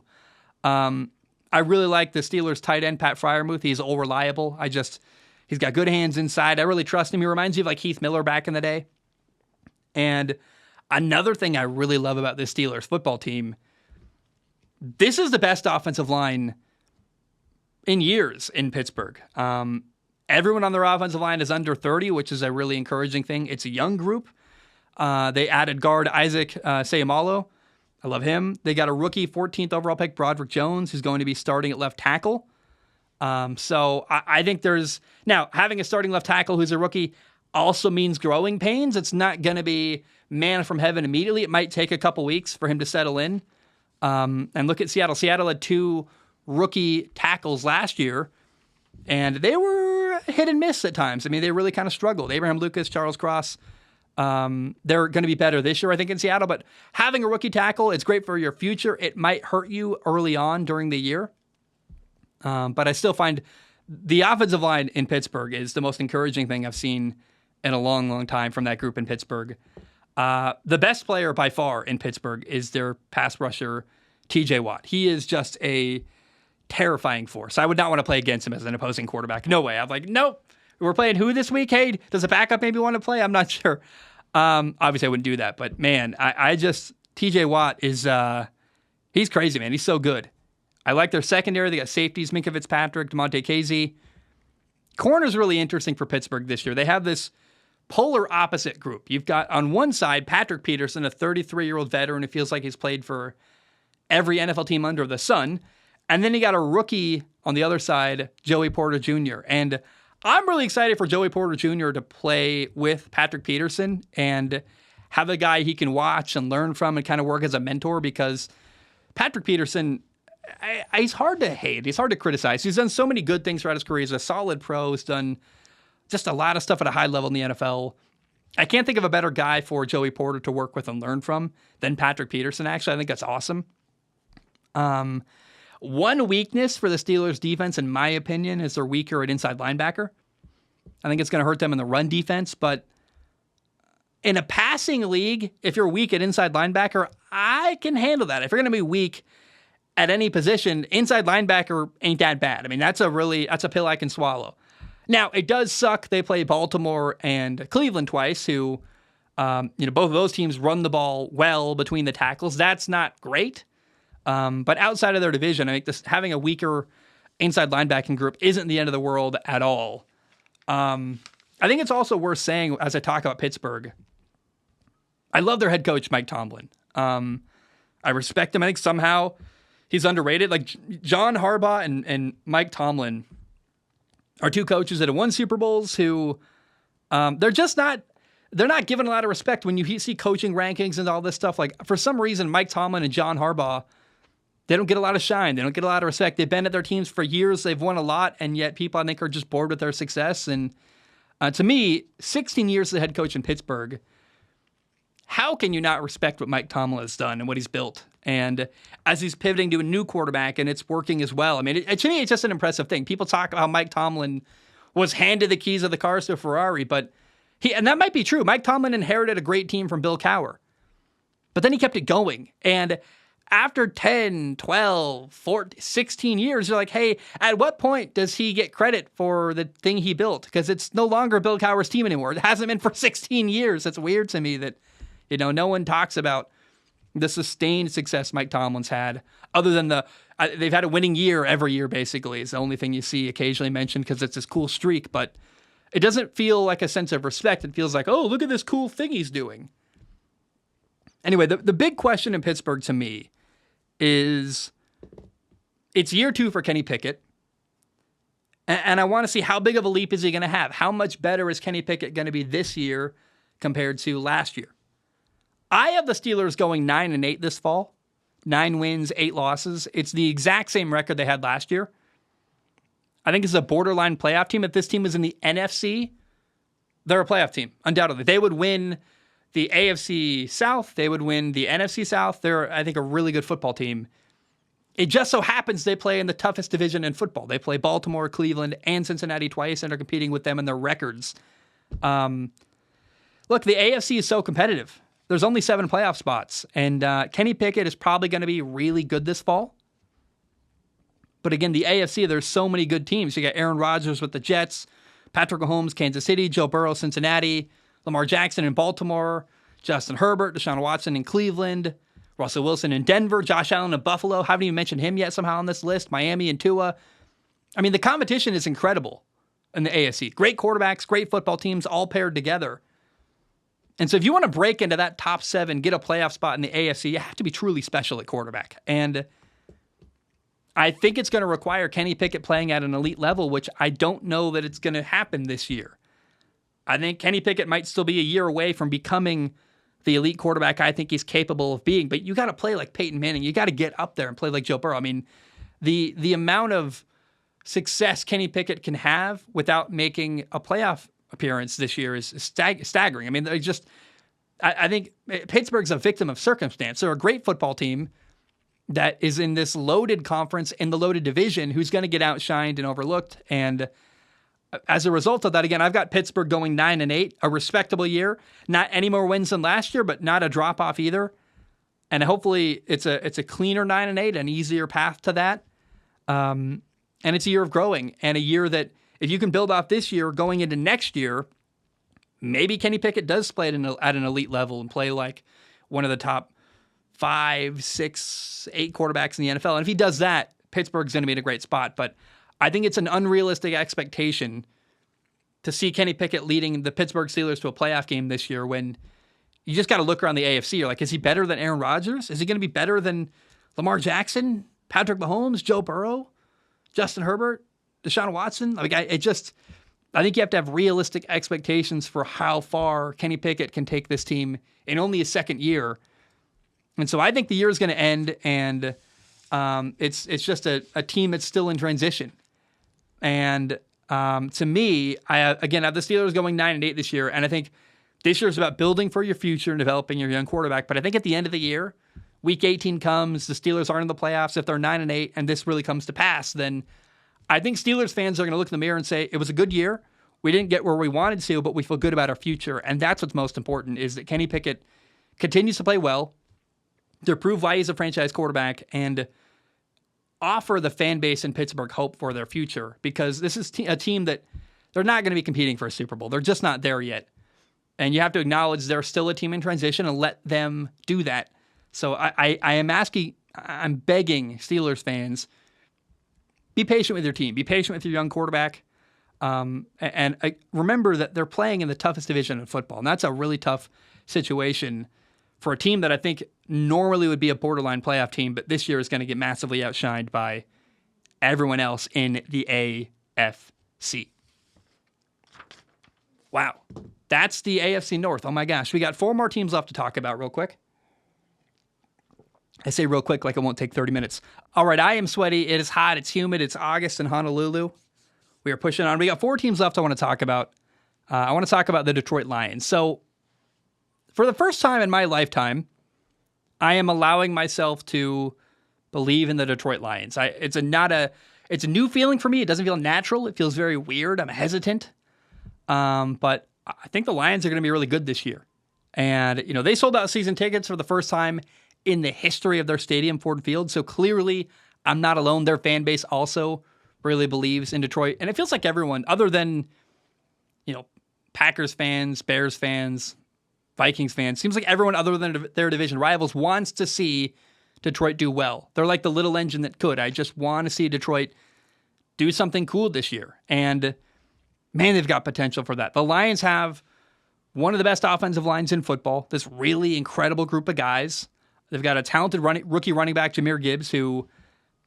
I really like the Steelers tight end, Pat Freiermuth. He's all reliable. He's got good hands inside. I really trust him. He reminds me of like Heath Miller back in the day. And another thing I really love about this Steelers football team, this is the best offensive line in years in Pittsburgh. Everyone on their offensive line is under 30, which is a really encouraging thing. It's a young group. They added guard Isaac Seumalo. I love him. They got a rookie 14th overall pick, Broderick Jones, who's going to be starting at left tackle. So I think now having a starting left tackle who's a rookie also means growing pains. It's not going to be manna from heaven immediately. It might take a couple weeks for him to settle in. And look at Seattle. Seattle had 2 rookie tackles last year, and they were hit and miss at times. I mean, they really kind of struggled. Abraham Lucas, Charles Cross. They're going to be better this year, I think, in Seattle. But having a rookie tackle, it's great for your future. It might hurt you early on during the year. But I still find the offensive line in Pittsburgh is the most encouraging thing I've seen in a long, long time from that group in Pittsburgh. The best player by far in Pittsburgh is their pass rusher, TJ Watt. He is just a terrifying force. I would not want to play against him as an opposing quarterback. No way. I'm like, nope. We're playing who this week? Hey, does a backup maybe want to play? I'm not sure. Obviously, I wouldn't do that. But, man, TJ Watt is he's crazy, man. He's so good. I like their secondary. They got safeties, Minkah Fitzpatrick, DeMonte Casey. Corner's really interesting for Pittsburgh this year. They have this polar opposite group. You've got on one side Patrick Peterson, a 33-year-old veteran who feels like he's played for every NFL team under the sun. And then you got a rookie on the other side, Joey Porter Jr. And I'm really excited for Joey Porter Jr. to play with Patrick Peterson and have a guy he can watch and learn from and kind of work as a mentor, because Patrick Peterson he's hard to hate. He's hard to criticize. He's done so many good things throughout his career. He's a solid pro. He's done just a lot of stuff at a high level in the NFL. I can't think of a better guy for Joey Porter to work with and learn from than Patrick Peterson, actually. I think that's awesome. One weakness for the Steelers defense, in my opinion, is they're weaker at inside linebacker. I think it's going to hurt them in the run defense, but in a passing league, if you're weak at inside linebacker, I can handle that. If you're going to be weak at any position, inside linebacker ain't that bad. I mean, that's a pill I can swallow. Now, it does suck. They play Baltimore and Cleveland twice, who, both of those teams run the ball well between the tackles. That's not great. But outside of their division, I think having a weaker inside linebacking group isn't the end of the world at all. I think it's also worth saying, as I talk about Pittsburgh, I love their head coach, Mike Tomlin. I respect him. I think somehow he's underrated. Like John Harbaugh and Mike Tomlin are two coaches that have won Super Bowls who they're not given a lot of respect when you see coaching rankings and all this stuff. Like for some reason, Mike Tomlin and John Harbaugh, they don't get a lot of shine. They don't get a lot of respect. They've been at their teams for years. They've won a lot, and yet people, I think, are just bored with their success. And to me, 16 years as the head coach in Pittsburgh, how can you not respect what Mike Tomlin has done and what he's built? And as he's pivoting to a new quarterback and it's working as well. I mean, to me, it's just an impressive thing. People talk about how Mike Tomlin was handed the keys of the cars to a Ferrari, but and that might be true. Mike Tomlin inherited a great team from Bill Cowher, but then he kept it going. And after 10, 12, 14, 16 years, you're like, hey, at what point does he get credit for the thing he built? Because it's no longer Bill Cowher's team anymore. It hasn't been for 16 years. It's weird to me that, no one talks about the sustained success Mike Tomlin's had, other than they've had a winning year every year, basically, is the only thing you see occasionally mentioned because it's this cool streak, but it doesn't feel like a sense of respect. It feels like, oh, look at this cool thing he's doing. Anyway, the big question in Pittsburgh to me is it's year 2 for Kenny Pickett, and I want to see how big of a leap is he going to have? How much better is Kenny Pickett going to be this year compared to last year? I have the Steelers going 9-8 this fall. 9 wins, 8 losses. It's the exact same record they had last year. I think it's a borderline playoff team. If this team was in the NFC, they're a playoff team, undoubtedly. They would win the AFC South. They would win the NFC South. They're, I think, a really good football team. It just so happens they play in the toughest division in football. They play Baltimore, Cleveland, and Cincinnati twice and are competing with them in their records. Look, the AFC is so competitive. There's only 7 playoff spots, and Kenny Pickett is probably going to be really good this fall. But again, the AFC, there's so many good teams. You got Aaron Rodgers with the Jets, Patrick Mahomes, Kansas City, Joe Burrow, Cincinnati, Lamar Jackson in Baltimore, Justin Herbert, Deshaun Watson in Cleveland, Russell Wilson in Denver, Josh Allen in Buffalo. Haven't even mentioned him yet somehow on this list. Miami and Tua. I mean, the competition is incredible in the AFC. Great quarterbacks, great football teams, all paired together. And so if you want to break into that top 7, get a playoff spot in the AFC, you have to be truly special at quarterback. And I think it's going to require Kenny Pickett playing at an elite level, which I don't know that it's going to happen this year. I think Kenny Pickett might still be a year away from becoming the elite quarterback I think he's capable of being. But you got to play like Peyton Manning. You got to get up there and play like Joe Burrow. I mean, the amount of success Kenny Pickett can have without making a playoff appearance this year is staggering. I mean, I think Pittsburgh's a victim of circumstance. They're a great football team that is in this loaded conference in the loaded division who's going to get outshined and overlooked. And as a result of that, again, I've got Pittsburgh going 9-8, a respectable year. Not any more wins than last year, but not a drop off either. And hopefully it's a cleaner 9-8, an easier path to that. And it's a year of growing and a year that if you can build off this year going into next year, maybe Kenny Pickett does play at an elite level and play like one of the top 5, 6, 8 quarterbacks in the NFL. And if he does that, Pittsburgh's going to be in a great spot. But I think it's an unrealistic expectation to see Kenny Pickett leading the Pittsburgh Steelers to a playoff game this year when you just got to look around the AFC. You're like, is he better than Aaron Rodgers? Is he going to be better than Lamar Jackson, Patrick Mahomes, Joe Burrow, Justin Herbert, Deshaun Watson? Like, I think you have to have realistic expectations for how far Kenny Pickett can take this team in only his second year. And so I think the year is going to end, and It's just a team that's still in transition. And to me, I have the Steelers going 9-8 this year, and I think this year is about building for your future and developing your young quarterback. But I think at the end of the year, Week 18 comes, the Steelers aren't in the playoffs. If they're 9-8 and this really comes to pass, then I think Steelers fans are going to look in the mirror and say, it was a good year. We didn't get where we wanted to, but we feel good about our future. And that's what's most important, is that Kenny Pickett continues to play well, to prove why he's a franchise quarterback, and offer the fan base in Pittsburgh hope for their future. Because this is a team that they're not going to be competing for a Super Bowl. They're just not there yet. And you have to acknowledge they're still a team in transition and let them do that. So I'm begging Steelers fans, be patient with your team. Be patient with your young quarterback. And remember that they're playing in the toughest division in football. And that's a really tough situation for a team that I think normally would be a borderline playoff team, but this year is going to get massively outshined by everyone else in the AFC. Wow. That's the AFC North. Oh my gosh. We got 4 more teams left to talk about real quick. I say real quick like it won't take 30 minutes. All right, I am sweaty. It is hot. It's humid. It's August in Honolulu. We are pushing on. We got 4 teams left I want to talk about. I want to talk about the Detroit Lions. So, for the first time in my lifetime, I am allowing myself to believe in the Detroit Lions. It's a new feeling for me. It doesn't feel natural. It feels very weird. I'm hesitant. But I think the Lions are going to be really good this year. And, they sold out season tickets for the first time in the history of their stadium, Ford Field. So clearly, I'm not alone. Their fan base also really believes in Detroit. And it feels like everyone, other than, Packers fans, Bears fans, Vikings fans, seems like everyone other than their division rivals wants to see Detroit do well. They're like the little engine that could. I just want to see Detroit do something cool this year. And, man, they've got potential for that. The Lions have one of the best offensive lines in football, this really incredible group of guys. They've got a talented rookie running back, Jahmyr Gibbs, who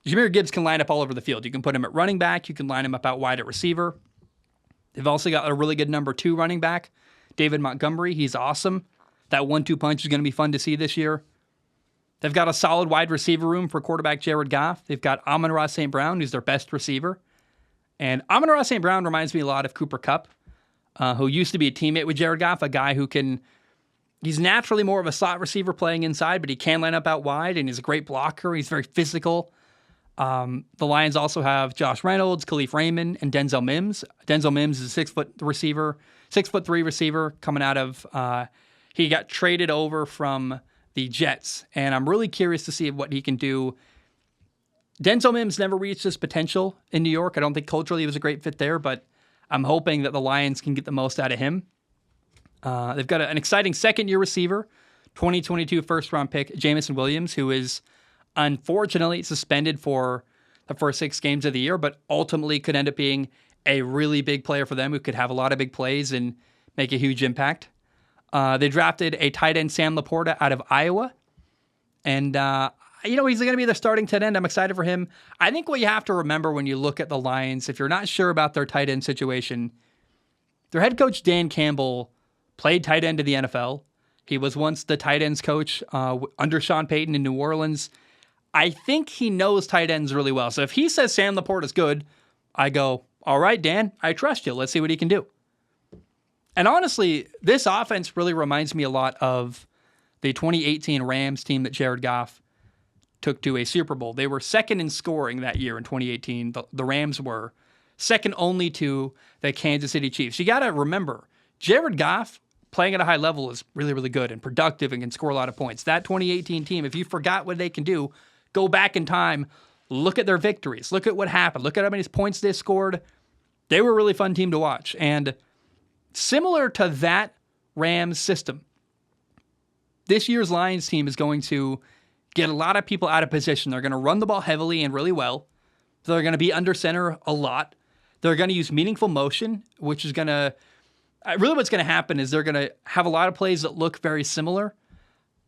Jahmyr Gibbs can line up all over the field. You can put him at running back. You can line him up out wide at receiver. They've also got a really good number 2 running back, David Montgomery. He's awesome. That 1-2 punch is going to be fun to see this year. They've got a solid wide receiver room for quarterback Jared Goff. They've got Amon-Ra St. Brown, who's their best receiver. And Amon-Ra St. Brown reminds me a lot of Cooper Kupp, who used to be a teammate with Jared Goff, a guy who he's naturally more of a slot receiver playing inside, but he can line up out wide, and he's a great blocker. He's very physical. The Lions also have Josh Reynolds, Khalif Raymond, and Denzel Mims. Denzel Mims is a 6'3" receiver coming out of, he got traded over from the Jets, and I'm really curious to see what he can do. Denzel Mims never reached his potential in New York. I don't think culturally he was a great fit there, but I'm hoping that the Lions can get the most out of him. They've got an exciting second-year receiver, 2022 first-round pick, Jamison Williams, who is unfortunately suspended for the first 6 games of the year, but ultimately could end up being a really big player for them who could have a lot of big plays and make a huge impact. They drafted a tight end, Sam Laporta, out of Iowa. And, he's going to be their starting tight end. I'm excited for him. I think what you have to remember when you look at the Lions, if you're not sure about their tight end situation, their head coach, Dan Campbell, played tight end in the NFL. He was once the tight ends coach under Sean Payton in New Orleans. I think he knows tight ends really well. So if he says Sam Laporta is good, I go, all right, Dan, I trust you. Let's see what he can do. And honestly, this offense really reminds me a lot of the 2018 Rams team that Jared Goff took to a Super Bowl. They were second in scoring that year in 2018. The Rams were second only to the Kansas City Chiefs. You got to remember, Jared Goff playing at a high level is really, really good and productive and can score a lot of points. That 2018 team, if you forgot what they can do, go back in time, look at their victories, look at what happened, look at how many points they scored. They were a really fun team to watch. And similar to that Rams system, this year's Lions team is going to get a lot of people out of position. They're going to run the ball heavily and really well. They're going to be under center a lot. They're going to use meaningful motion, which is going to, really what's going to happen is they're going to have a lot of plays that look very similar.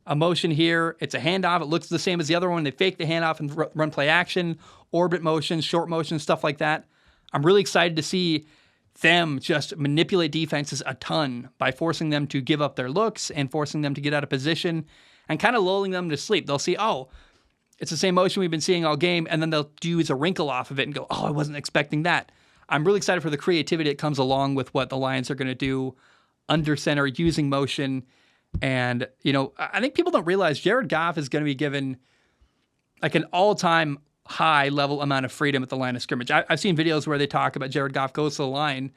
A motion here, it's a handoff. It looks the same as the other one. They fake the handoff and run play action, orbit motion, short motion, stuff like that. I'm really excited to see them just manipulate defenses a ton by forcing them to give up their looks and forcing them to get out of position and kind of lulling them to sleep. They'll see, It's the same motion we've been seeing all game, and then they'll use a wrinkle off of it and go, oh, I wasn't expecting that. I'm really excited for the creativity that comes along with what the Lions are going to do under center, using motion. And, I think people don't realize Jared Goff is going to be given like an all-time high level amount of freedom at the line of scrimmage. I've seen videos where they talk about Jared Goff goes to the line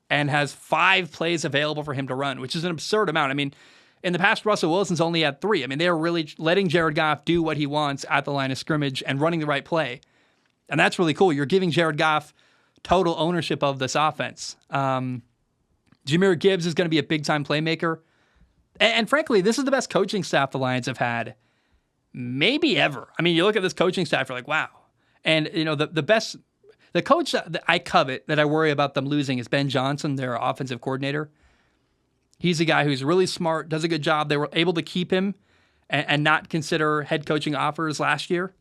and has 5 plays available for him to run, which is an absurd amount. I mean, in the past, Russell Wilson's only had 3. I mean, they're really letting Jared Goff do what he wants at the line of scrimmage and running the right play. And that's really cool. You're giving Jared Goff total ownership of this offense. Jahmyr Gibbs is going to be a big-time playmaker. And frankly, this is the best coaching staff the Lions have had maybe ever. I mean, you look at this coaching staff, you're like, wow. And, the coach that I covet, that I worry about them losing, is Ben Johnson, their offensive coordinator. He's a guy who's really smart, does a good job. They were able to keep him and not consider head coaching offers last year.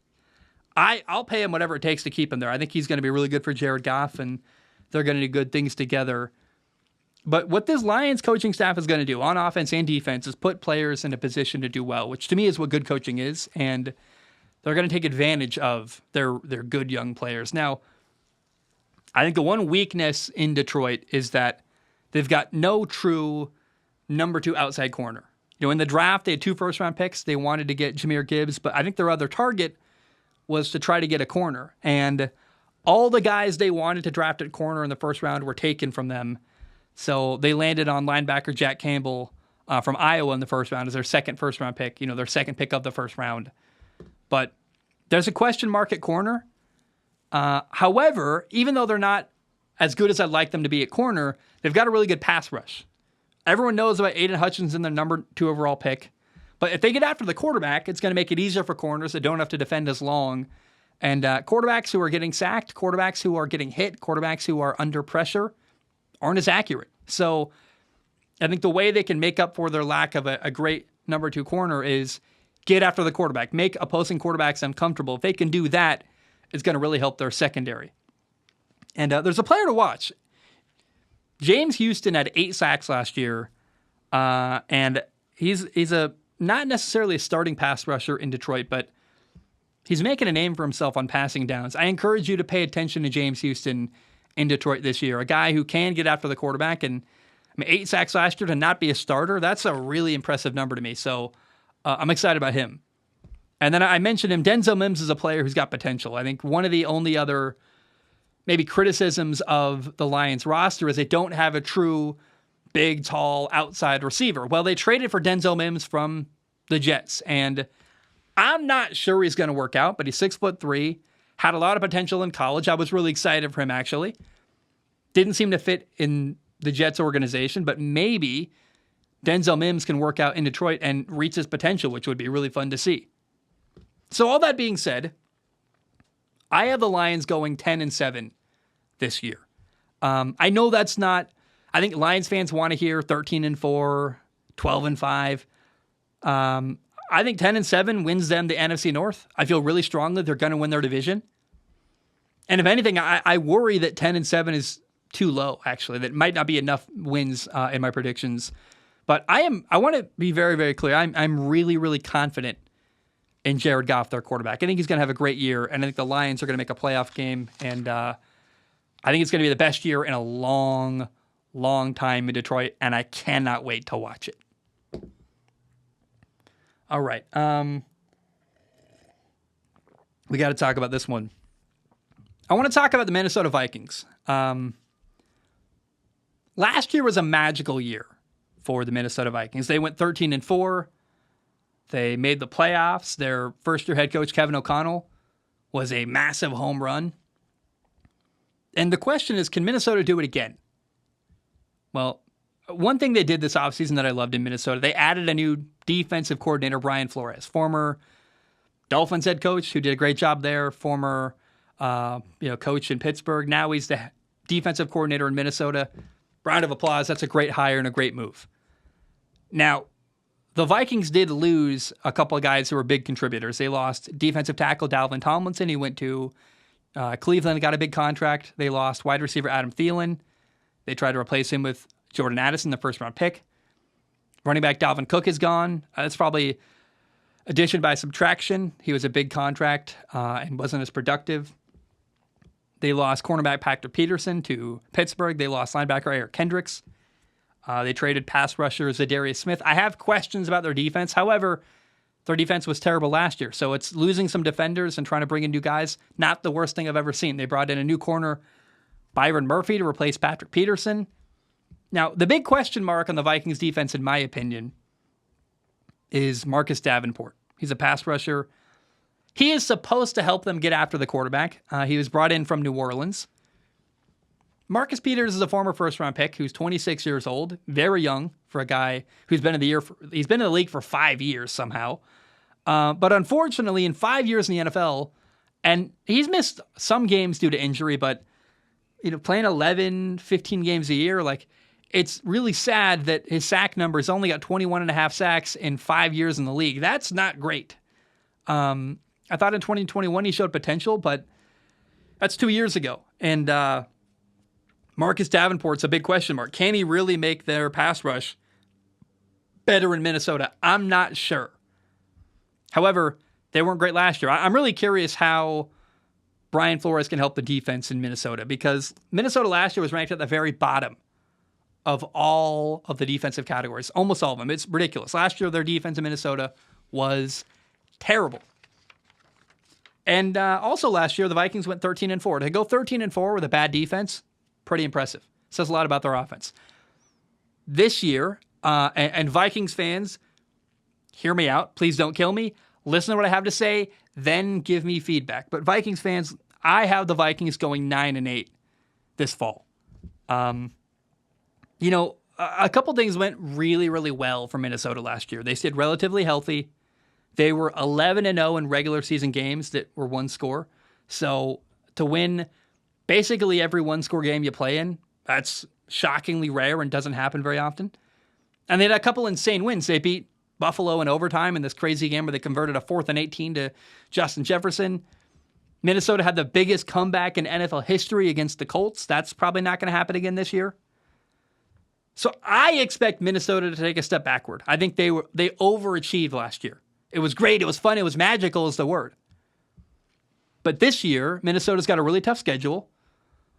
I'll pay him whatever it takes to keep him there. I think he's going to be really good for Jared Goff, and they're going to do good things together. But what this Lions coaching staff is going to do on offense and defense is put players in a position to do well, which to me is what good coaching is. And they're going to take advantage of their good young players. Now, I think the one weakness in Detroit is that they've got no true number 2 outside corner. In the draft, they had 2 first-round picks. They wanted to get Jahmyr Gibbs, but I think their other target was to try to get a corner. And all the guys they wanted to draft at corner in the first round were taken from them. So they landed on linebacker Jack Campbell from Iowa in the first round as their second first-round pick, their second pick of the first round. But there's a question mark at corner. However, even though they're not as good as I'd like them to be at corner, they've got a really good pass rush. Everyone knows about Aiden Hutchinson, their number 2 overall pick. But if they get after the quarterback, it's going to make it easier for corners that don't have to defend as long. And quarterbacks who are getting sacked, quarterbacks who are getting hit, quarterbacks who are under pressure aren't as accurate. So I think the way they can make up for their lack of a great number 2 corner is get after the quarterback, make opposing quarterbacks uncomfortable. If they can do that, it's going to really help their secondary. And there's a player to watch. James Houston had 8 sacks last year, and he's a not necessarily a starting pass rusher in Detroit, but he's making a name for himself on passing downs. I encourage you to pay attention to James Houston in Detroit this year, a guy who can get after the quarterback. And 8 sacks last year to not be a starter, that's a really impressive number to me. So I'm excited about him. And then I mentioned him, Denzel Mims is a player who's got potential. I think one of the only other maybe criticisms of the Lions roster is they don't have a true big, tall, outside receiver. Well, they traded for Denzel Mims from the Jets, and I'm not sure he's going to work out, but he's 6'3", had a lot of potential in college. I was really excited for him, actually. Didn't seem to fit in the Jets organization, but maybe Denzel Mims can work out in Detroit and reach his potential, which would be really fun to see. So all that being said, I have the Lions going 10-7 this year. I know that's not, I think Lions fans want to hear 13-4, 12-5. I think 10-7 wins them the NFC North. I feel really strongly they're going to win their division. And if anything, I worry that 10-7 is too low, actually. That might not be enough wins in my predictions. But I want to be very, very clear. I'm really, really confident in Jared Goff, their quarterback. I think he's going to have a great year, and I think the Lions are going to make a playoff game. And I think it's going to be the best year in a long, long time in Detroit, and I cannot wait to watch it. All right. We got to talk about this one. I want to talk about the Minnesota Vikings. Last year was a magical year for the Minnesota Vikings. They went 13-4. They made the playoffs. Their first-year head coach, Kevin O'Connell, was a massive home run. And the question is, can Minnesota do it again? Well, one thing they did this offseason that I loved in Minnesota, they added a new defensive coordinator, Brian Flores, former Dolphins head coach who did a great job there, former coach in Pittsburgh. Now he's the defensive coordinator in Minnesota. Round of applause. That's a great hire and a great move. Now, the Vikings did lose a couple of guys who were big contributors. They lost defensive tackle Dalvin Tomlinson. He went to Cleveland, got a big contract. They lost wide receiver Adam Thielen. They tried to replace him with Jordan Addison, the first-round pick. Running back Dalvin Cook is gone. That's probably Addition by subtraction, he was a big contract and wasn't as productive. They lost cornerback Patrick Peterson to Pittsburgh. They lost linebacker Eric Kendricks. They traded pass rusher Zadarius Smith. I have questions about their defense. However, their defense was terrible last year. So it's losing some defenders and trying to bring in new guys. Not the worst thing I've ever seen. They brought in a new corner, Byron Murphy, to replace Patrick Peterson. Now, the big question mark on the Vikings defense, in my opinion, is Marcus Davenport. He's a pass rusher. He is supposed to help them get after the quarterback. He was brought in from New Orleans. Marcus Peters is a former first-round pick who's 26 years old, very young for a guy who's been in he's been in the league for 5 years somehow. But unfortunately, in 5 years in the NFL, and he's missed some games due to injury, but playing 11, 15 games a year, it's really sad that his sack numbers only got 21 and a half sacks in 5 years in the league. That's not great. I thought in 2021 he showed potential, but that's 2 years ago. And Marcus Davenport's a big question mark. Can he really make their pass rush better in Minnesota? I'm not sure. However, they weren't great last year. I'm really curious how Brian Flores can help the defense in Minnesota, because Minnesota last year was ranked at the very bottom of all of the defensive categories, almost all of them. It's ridiculous. Last year, their defense in Minnesota was terrible. And also last year, the Vikings went 13-4. To go 13-4 with a bad defense, pretty impressive. Says a lot about their offense. This year, and Vikings fans, hear me out. Please don't kill me. Listen to what I have to say, then give me feedback. But Vikings fans, I have the Vikings going 9-8 this fall. A couple things went really, really well for Minnesota last year. They stayed relatively healthy. They were 11-0 in regular season games that were one score. So to win basically every one-score game you play in, that's shockingly rare and doesn't happen very often. And they had a couple insane wins. They beat Buffalo in overtime in this crazy game where they converted a 4th and 18 to Justin Jefferson. Minnesota had the biggest comeback in NFL history against the Colts. That's probably not going to happen again this year. So I expect Minnesota to take a step backward. I think they overachieved last year. It was great. It was fun. It was magical is the word. But this year, Minnesota's got a really tough schedule.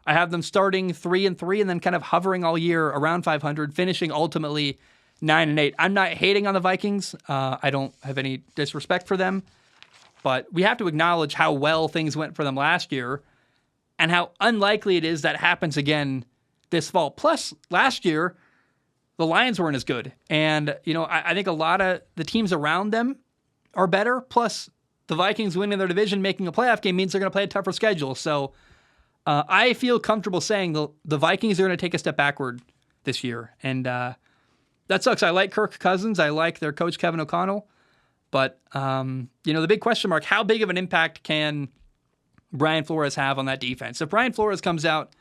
I have them starting 3-3 and then kind of hovering all year around 500, finishing ultimately 9-8. I'm not hating on the Vikings. I don't have any disrespect for them. But we have to acknowledge how well things went for them last year and how unlikely it is that happens again this fall. Plus, last year, the Lions weren't as good. And, I think a lot of the teams around them are better. Plus, the Vikings winning their division, making a playoff game means they're going to play a tougher schedule. So I feel comfortable saying the Vikings are going to take a step backward this year. And that sucks. I like Kirk Cousins. I like their coach, Kevin O'Connell. But, the big question mark, how big of an impact can Brian Flores have on that defense? If Brian Flores comes out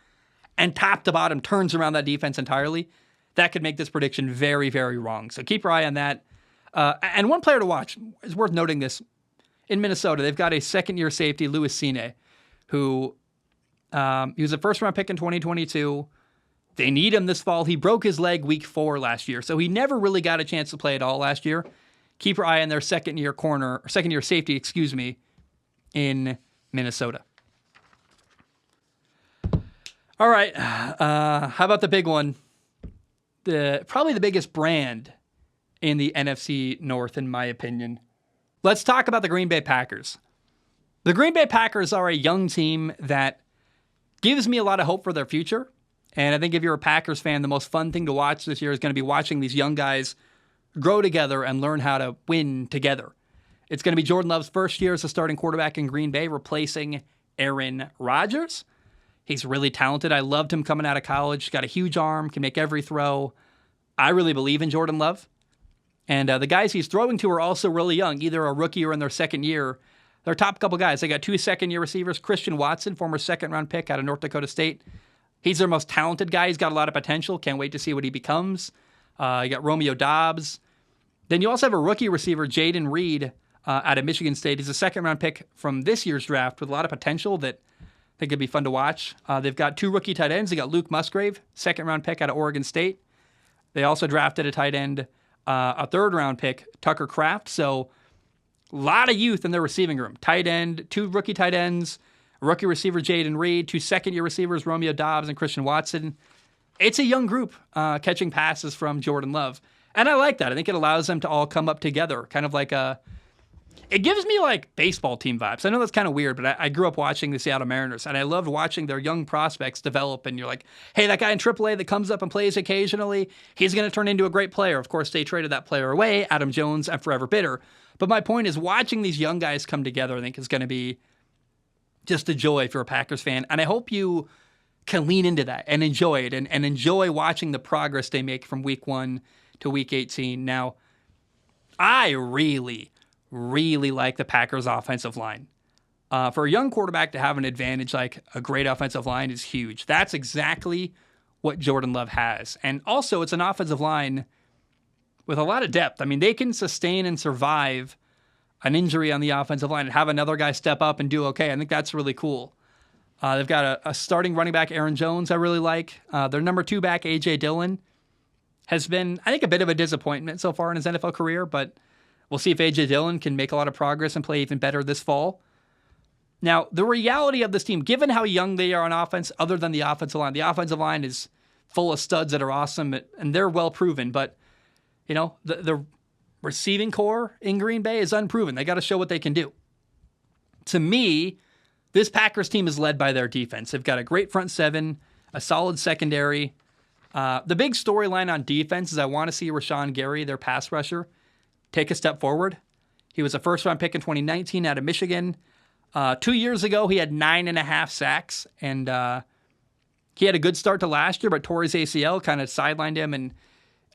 and top to bottom turns around that defense entirely, that could make this prediction very, very wrong. So keep your eye on that. And one player to watch, is worth noting this, in Minnesota, they've got a second-year safety, Louis Cine, who he was a first-round pick in 2022. They need him this fall. He broke his leg week 4 last year, so he never really got a chance to play at all last year. Keep your eye on their second-year safety, in Minnesota. All right, how about the big one? Probably the biggest brand in the NFC North, in my opinion. Let's talk about the Green Bay Packers. The Green Bay Packers are a young team that gives me a lot of hope for their future. And I think if you're a Packers fan, the most fun thing to watch this year is going to be watching these young guys grow together and learn how to win together. It's going to be Jordan Love's first year as a starting quarterback in Green Bay, replacing Aaron Rodgers. He's really talented. I loved him coming out of college. He's got a huge arm, can make every throw. I really believe in Jordan Love. And the guys he's throwing to are also really young, either a rookie or in their second year. Their top couple guys, they got 2 second-year receivers. Christian Watson, former second-round pick out of North Dakota State. He's their most talented guy. He's got a lot of potential. Can't wait to see what he becomes. You got Romeo Dobbs. Then you also have a rookie receiver, Jaden Reed, out of Michigan State. He's a second-round pick from this year's draft with a lot of potential that I think could be fun to watch. They've got 2 rookie tight ends. They got Luke Musgrave, second-round pick out of Oregon State. They also drafted a tight end, a third-round pick, Tucker Kraft. So A lot of youth in their receiving room. Tight end, 2 rookie tight ends, rookie receiver Jaden Reed, 2 second-year receivers, Romeo Dobbs and Christian Watson. It's a young group catching passes from Jordan Love. And I like that. I think it allows them to all come up together, kind of like it gives me like baseball team vibes. I know that's kind of weird, but I grew up watching the Seattle Mariners, and I loved watching their young prospects develop. And you're like, hey, that guy in AAA that comes up and plays occasionally, he's going to turn into a great player. Of course, they traded that player away, Adam Jones, and forever bitter. But my point is, watching these young guys come together, I think, is going to be just a joy if you're a Packers fan. And I hope you can lean into that and enjoy it and enjoy watching the progress they make from week 1 to week 18. Now, I really like the Packers' offensive line. For a young quarterback to have an advantage like a great offensive line is huge. That's exactly what Jordan Love has. And also, it's an offensive line with a lot of depth. I mean, they can sustain and survive an injury on the offensive line and have another guy step up and do okay. I think that's really cool. They've got a starting running back, Aaron Jones, I really like. Their number 2 back, A.J. Dillon, has been, I think, a bit of a disappointment so far in his NFL career, but we'll see if A.J. Dillon can make a lot of progress and play even better this fall. Now, the reality of this team, given how young they are on offense, other than the offensive line is full of studs that are awesome, and they're well proven, but you know, the receiving core in Green Bay is unproven. They got to show what they can do. To me, this Packers team is led by their defense. They've got a great front 7, a solid secondary. The big storyline on defense is I want to see Rashawn Gary, their pass rusher, take a step forward. He was a first-round pick in 2019 out of Michigan. 2 years ago, he had 9.5 sacks, and he had a good start to last year, but tore his ACL, kind of sidelined him, and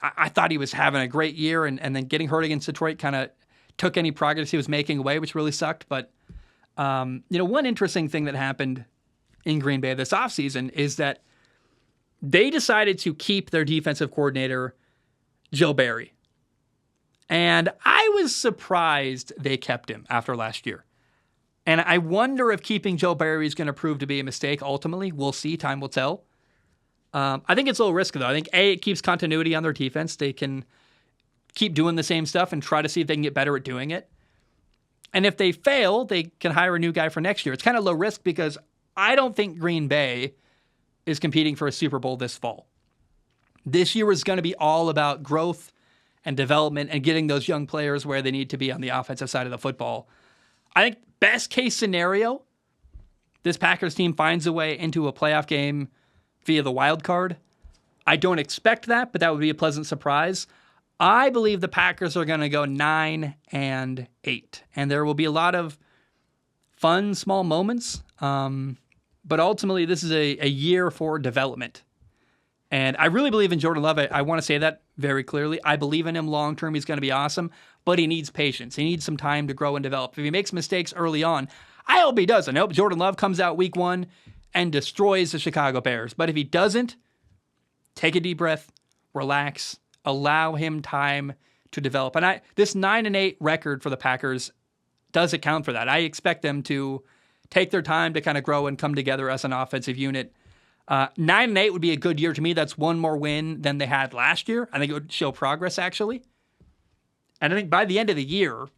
I thought he was having a great year, and then getting hurt against Detroit kind of took any progress he was making away, which really sucked. But, one interesting thing that happened in Green Bay this offseason is that they decided to keep their defensive coordinator, Joe Barry. And I was surprised they kept him after last year. And I wonder if keeping Joe Barry is going to prove to be a mistake ultimately. We'll see. Time will tell. I think it's a little risky, though. I think, A, it keeps continuity on their defense. They can keep doing the same stuff and try to see if they can get better at doing it. And if they fail, they can hire a new guy for next year. It's kind of low risk because I don't think Green Bay is competing for a Super Bowl this fall. This year is going to be all about growth and development and getting those young players where they need to be on the offensive side of the football. I think best case scenario, this Packers team finds a way into a playoff game via the wild card. I don't expect that, but that would be a pleasant surprise. I believe the Packers are going to go 9-8, and there will be a lot of fun, small moments. But ultimately, this is a year for development. And I really believe in Jordan Love. I want to say that very clearly. I believe in him long term. He's going to be awesome, but he needs patience. He needs some time to grow and develop. If he makes mistakes early on, I hope he doesn't. I hope Jordan Love comes out week 1 and destroys the Chicago Bears. But if he doesn't, take a deep breath, relax, allow him time to develop. And this 9-8 record for the Packers does account for that. I expect them to take their time to kind of grow and come together as an offensive unit. 9-8 would be a good year to me. That's one more win than they had last year. I think it would show progress, actually. And I think by the end of the year,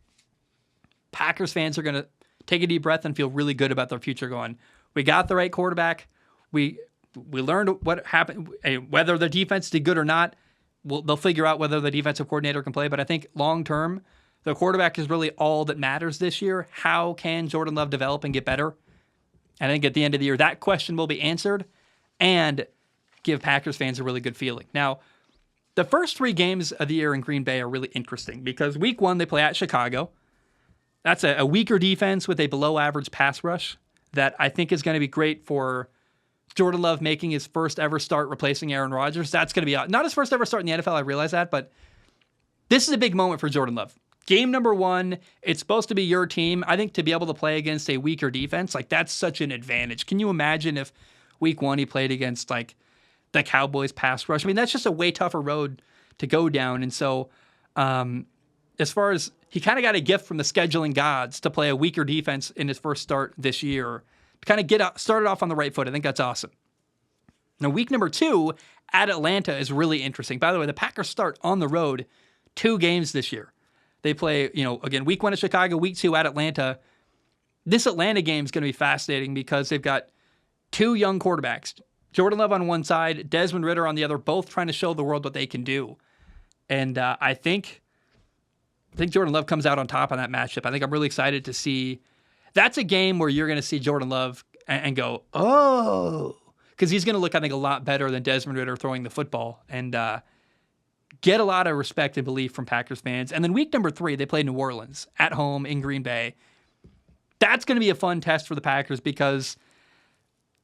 Packers fans are going to take a deep breath and feel really good about their future going, we got the right quarterback. We learned what happened, whether the defense did good or not. They'll figure out whether the defensive coordinator can play. But I think long term, the quarterback is really all that matters this year. How can Jordan Love develop and get better? And I think at the end of the year, that question will be answered and give Packers fans a really good feeling. Now, the first 3 games of the year in Green Bay are really interesting because week 1, they play at Chicago. That's a weaker defense with a below-average pass rush that I think is going to be great for Jordan Love making his first ever start replacing Aaron Rodgers. That's going to be not his first ever start in the NFL, I realize that, but this is a big moment for Jordan Love. Game number 1, it's supposed to be your team. I think to be able to play against a weaker defense, that's such an advantage. Can you imagine if week 1 he played against the Cowboys pass rush? I mean, that's just a way tougher road to go down. And so as far as he kind of got a gift from the scheduling gods to play a weaker defense in his first start this year, to kind of started off on the right foot. I think that's awesome. Now, week number 2 at Atlanta is really interesting. By the way, the Packers start on the road 2 games this year. They play, again, week 1 at Chicago, week 2 at Atlanta. This Atlanta game is going to be fascinating because they've got 2 young quarterbacks. Jordan Love on one side, Desmond Ridder on the other, both trying to show the world what they can do. And I think Jordan Love comes out on top on that matchup. I think I'm really excited to see. That's a game where you're going to see Jordan Love and go, oh, because he's going to look, I think, a lot better than Desmond Ridder throwing the football and get a lot of respect and belief from Packers fans. And then week number 3, they play New Orleans at home in Green Bay. That's going to be a fun test for the Packers because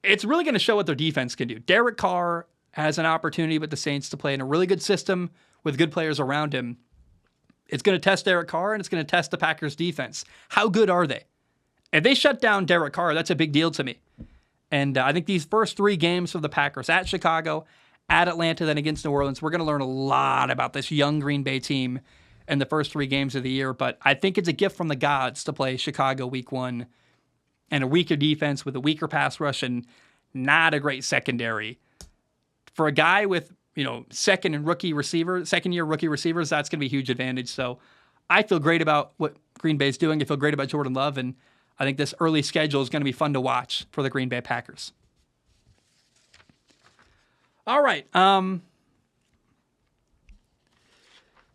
it's really going to show what their defense can do. Derek Carr has an opportunity with the Saints to play in a really good system with good players around him. It's going to test Derek Carr, and it's going to test the Packers' defense. How good are they? If they shut down Derek Carr, that's a big deal to me. And I think these first 3 games for the Packers, at Chicago, at Atlanta, then against New Orleans, we're going to learn a lot about this young Green Bay team in the first 3 games of the year. But I think it's a gift from the gods to play Chicago week 1 and a weaker defense with a weaker pass rush and not a great secondary. For a guy with, second-year rookie receivers, that's going to be a huge advantage. So I feel great about what Green Bay's doing. I feel great about Jordan Love, and I think this early schedule is going to be fun to watch for the Green Bay Packers. All right. The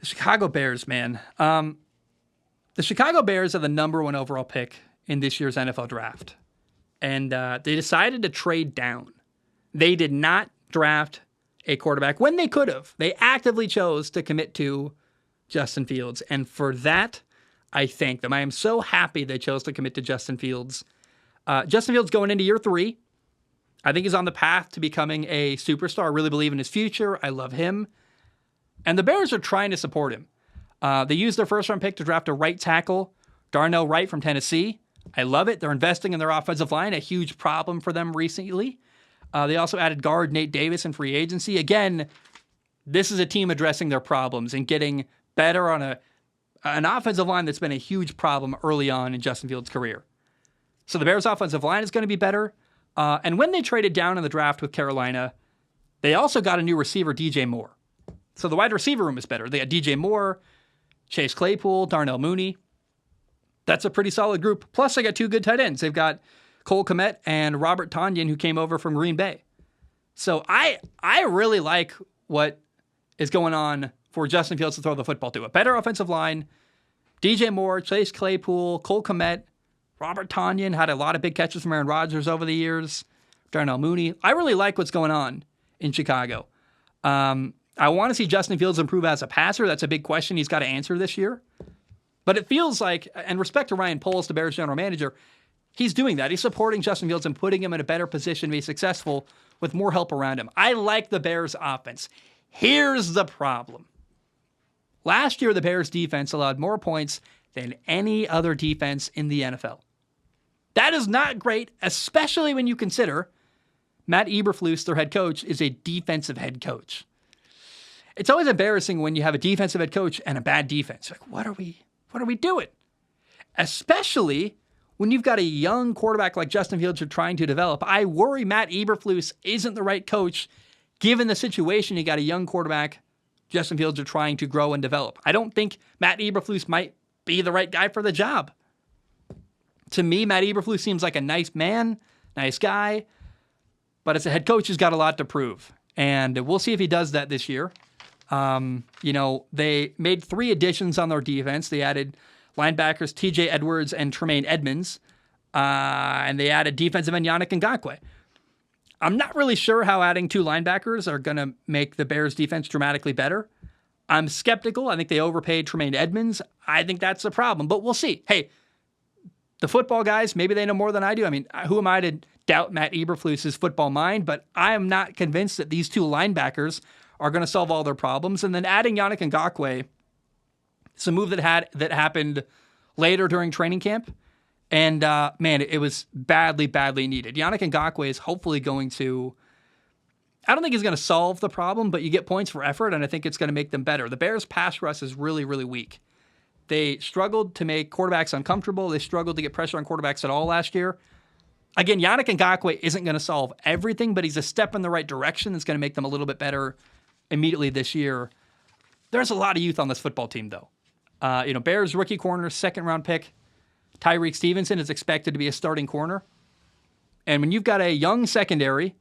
Chicago Bears, man. The Chicago Bears are the number 1 overall pick in this year's NFL draft. And they decided to trade down. They did not draft a quarterback when they could have. They actively chose to commit to Justin Fields. And for that, I thank them. I am so happy they chose to commit to Justin Fields. Justin Fields going into year 3. I think he's on the path to becoming a superstar. I really believe in his future. I love him. And the Bears are trying to support him. They used their first-round pick to draft a right tackle, Darnell Wright from Tennessee. I love it. They're investing in their offensive line, a huge problem for them recently. They also added guard Nate Davis in free agency. Again, this is a team addressing their problems and getting better on an offensive line that's been a huge problem early on in Justin Fields' career. So the Bears' offensive line is going to be better. And when they traded down in the draft with Carolina, they also got a new receiver, DJ Moore. So the wide receiver room is better. They got DJ Moore, Chase Claypool, Darnell Mooney. That's a pretty solid group. Plus, they got 2 good tight ends. They've got Cole Kmet and Robert Tonyan, who came over from Green Bay. So I really like what is going on for Justin Fields to throw the football to. A better offensive line, DJ Moore, Chase Claypool, Cole Kmet, Robert Tonyan had a lot of big catches from Aaron Rodgers over the years, Darnell Mooney. I really like what's going on in Chicago. I want to see Justin Fields improve as a passer. That's a big question he's got to answer this year. But it feels like, and respect to Ryan Poles, the Bears general manager, he's doing that. He's supporting Justin Fields and putting him in a better position to be successful with more help around him. I like the Bears' offense. Here's the problem. Last year, the Bears' defense allowed more points than any other defense in the NFL. That is not great, especially when you consider Matt Eberflus, their head coach, is a defensive head coach. It's always embarrassing when you have a defensive head coach and a bad defense. Like, what are we doing? Especially when you've got a young quarterback like Justin Fields you're trying to develop. I worry Matt Eberflus isn't the right coach given the situation. You got a young quarterback, Justin Fields, you're trying to grow and develop. I don't think Matt Eberflus might be the right guy for the job. To me, Matt Eberflus seems like a nice man, nice guy, but as a head coach, he's got a lot to prove. And we'll see if he does that this year. They made 3 additions on their defense. They added linebackers TJ Edwards and Tremaine Edmonds, and they added defensive end Yannick Ngakoue. I'm not really sure how adding 2 linebackers are going to make the Bears defense dramatically better. I'm skeptical. I think they overpaid Tremaine Edmonds. I think that's a problem, but we'll see. Hey, the football guys, maybe they know more than I do. I mean, who am I to doubt Matt Eberflus's football mind? But I am not convinced that these 2 linebackers are going to solve all their problems. And then adding Yannick Ngakoue, it's a move that happened later during training camp. And, it was badly needed. Yannick Ngakoue is hopefully going to, I don't think he's going to solve the problem, but you get points for effort, and I think it's going to make them better. The Bears' pass rush is really, really weak. They struggled to make quarterbacks uncomfortable. They struggled to get pressure on quarterbacks at all last year. Again, Yannick Ngakoue isn't going to solve everything, but he's a step in the right direction that's going to make them a little bit better immediately this year. There's a lot of youth on this football team, though. Bears rookie corner, second-round pick, Tyreek Stevenson is expected to be a starting corner. And when you've got a young secondary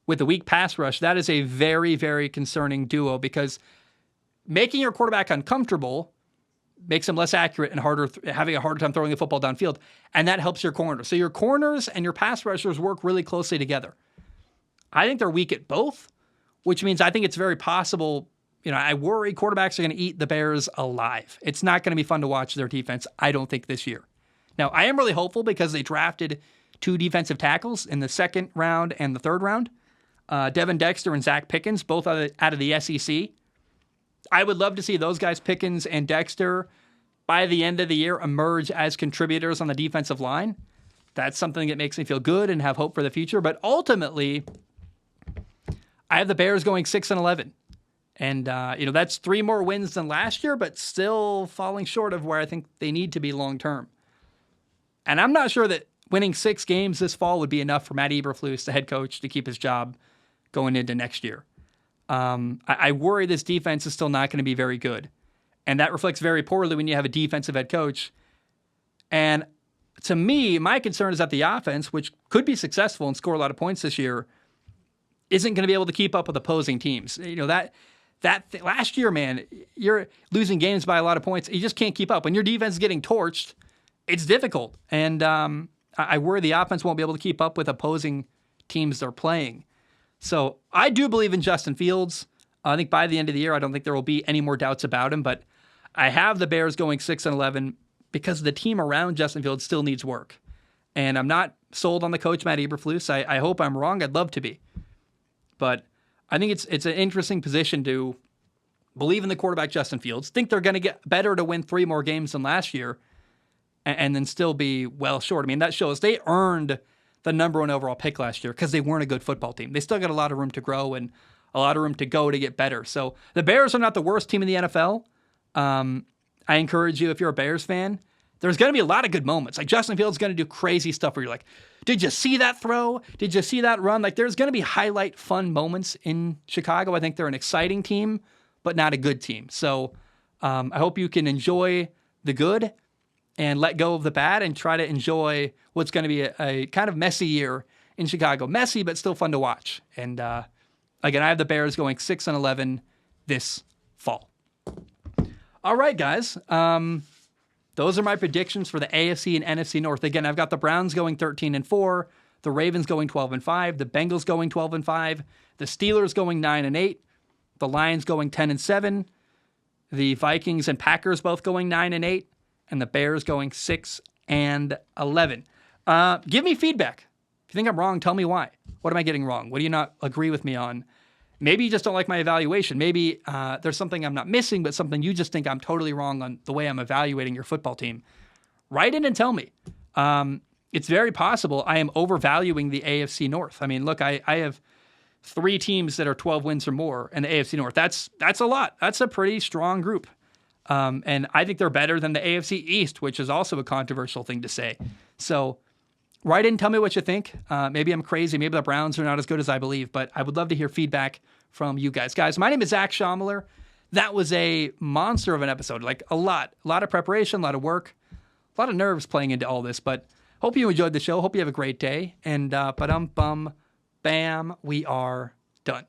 with a weak pass rush, that is a very, very concerning duo because making your quarterback uncomfortable makes him less accurate and having a harder time throwing the football downfield, and that helps your corners. So your corners and your pass rushers work really closely together. I think they're weak at both, which means I think it's very possible. I worry quarterbacks are going to eat the Bears alive. It's not going to be fun to watch their defense, I don't think, this year. Now, I am really hopeful because they drafted 2 defensive tackles in the second round and the third round, Devin Dexter and Zach Pickens, both out of the SEC. I would love to see those guys, Pickens and Dexter, by the end of the year emerge as contributors on the defensive line. That's something that makes me feel good and have hope for the future. But ultimately, I have the Bears going 6-11. And, that's 3 more wins than last year, but still falling short of where I think they need to be long term. And I'm not sure that winning 6 games this fall would be enough for Matt Eberflus, the head coach, to keep his job going into next year. I worry this defense is still not going to be very good. And that reflects very poorly when you have a defensive head coach. And to me, my concern is that the offense, which could be successful and score a lot of points this year, isn't going to be able to keep up with opposing teams. Last year, man, you're losing games by a lot of points. You just can't keep up. When your defense is getting torched, it's difficult. And I worry the offense won't be able to keep up with opposing teams they're playing. So I do believe in Justin Fields. I think by the end of the year, I don't think there will be any more doubts about him. But I have the Bears going 6-11 because the team around Justin Fields still needs work. And I'm not sold on the coach, Matt Eberflus. I hope I'm wrong. I'd love to be. But I think it's an interesting position to believe in the quarterback, Justin Fields, think they're going to get better to win 3 more games than last year, and then still be well short. I mean, that shows they earned the number 1 overall pick last year because they weren't a good football team. They still got a lot of room to grow and a lot of room to go to get better. So the Bears are not the worst team in the NFL. I encourage you, if you're a Bears fan, there's going to be a lot of good moments. Like Justin Fields is going to do crazy stuff where you're like, did you see that throw? Did you see that run? Like there's going to be highlight fun moments in Chicago. I think they're an exciting team, but not a good team. So I hope you can enjoy the good and let go of the bad and try to enjoy what's going to be a kind of messy year in Chicago. Messy, but still fun to watch. And again, I have the Bears going 6-11 this fall. All right, guys. Those are my predictions for the AFC and NFC North. Again, I've got the Browns going 13-4, the Ravens going 12-5, the Bengals going 12-5, the Steelers going 9-8, the Lions going 10-7, the Vikings and Packers both going 9-8, and the Bears going 6-11. Give me feedback. If you think I'm wrong, tell me why. What am I getting wrong? What do you not agree with me on? Maybe you just don't like my evaluation. Maybe there's something I'm not missing, but something you just think I'm totally wrong on the way I'm evaluating your football team. Write in and tell me. It's very possible I am overvaluing the AFC North. I mean, look, I have 3 teams that are 12 wins or more in the AFC North. That's a lot. That's a pretty strong group. And I think they're better than the AFC East, which is also a controversial thing to say. So write in, tell me what you think. Maybe I'm crazy. Maybe the Browns are not as good as I believe, but I would love to hear feedback from you guys. Guys, my name is Zach Schomler. That was a monster of an episode, like a lot of preparation, a lot of work, a lot of nerves playing into all this, but hope you enjoyed the show. Hope you have a great day. And bam, we are done.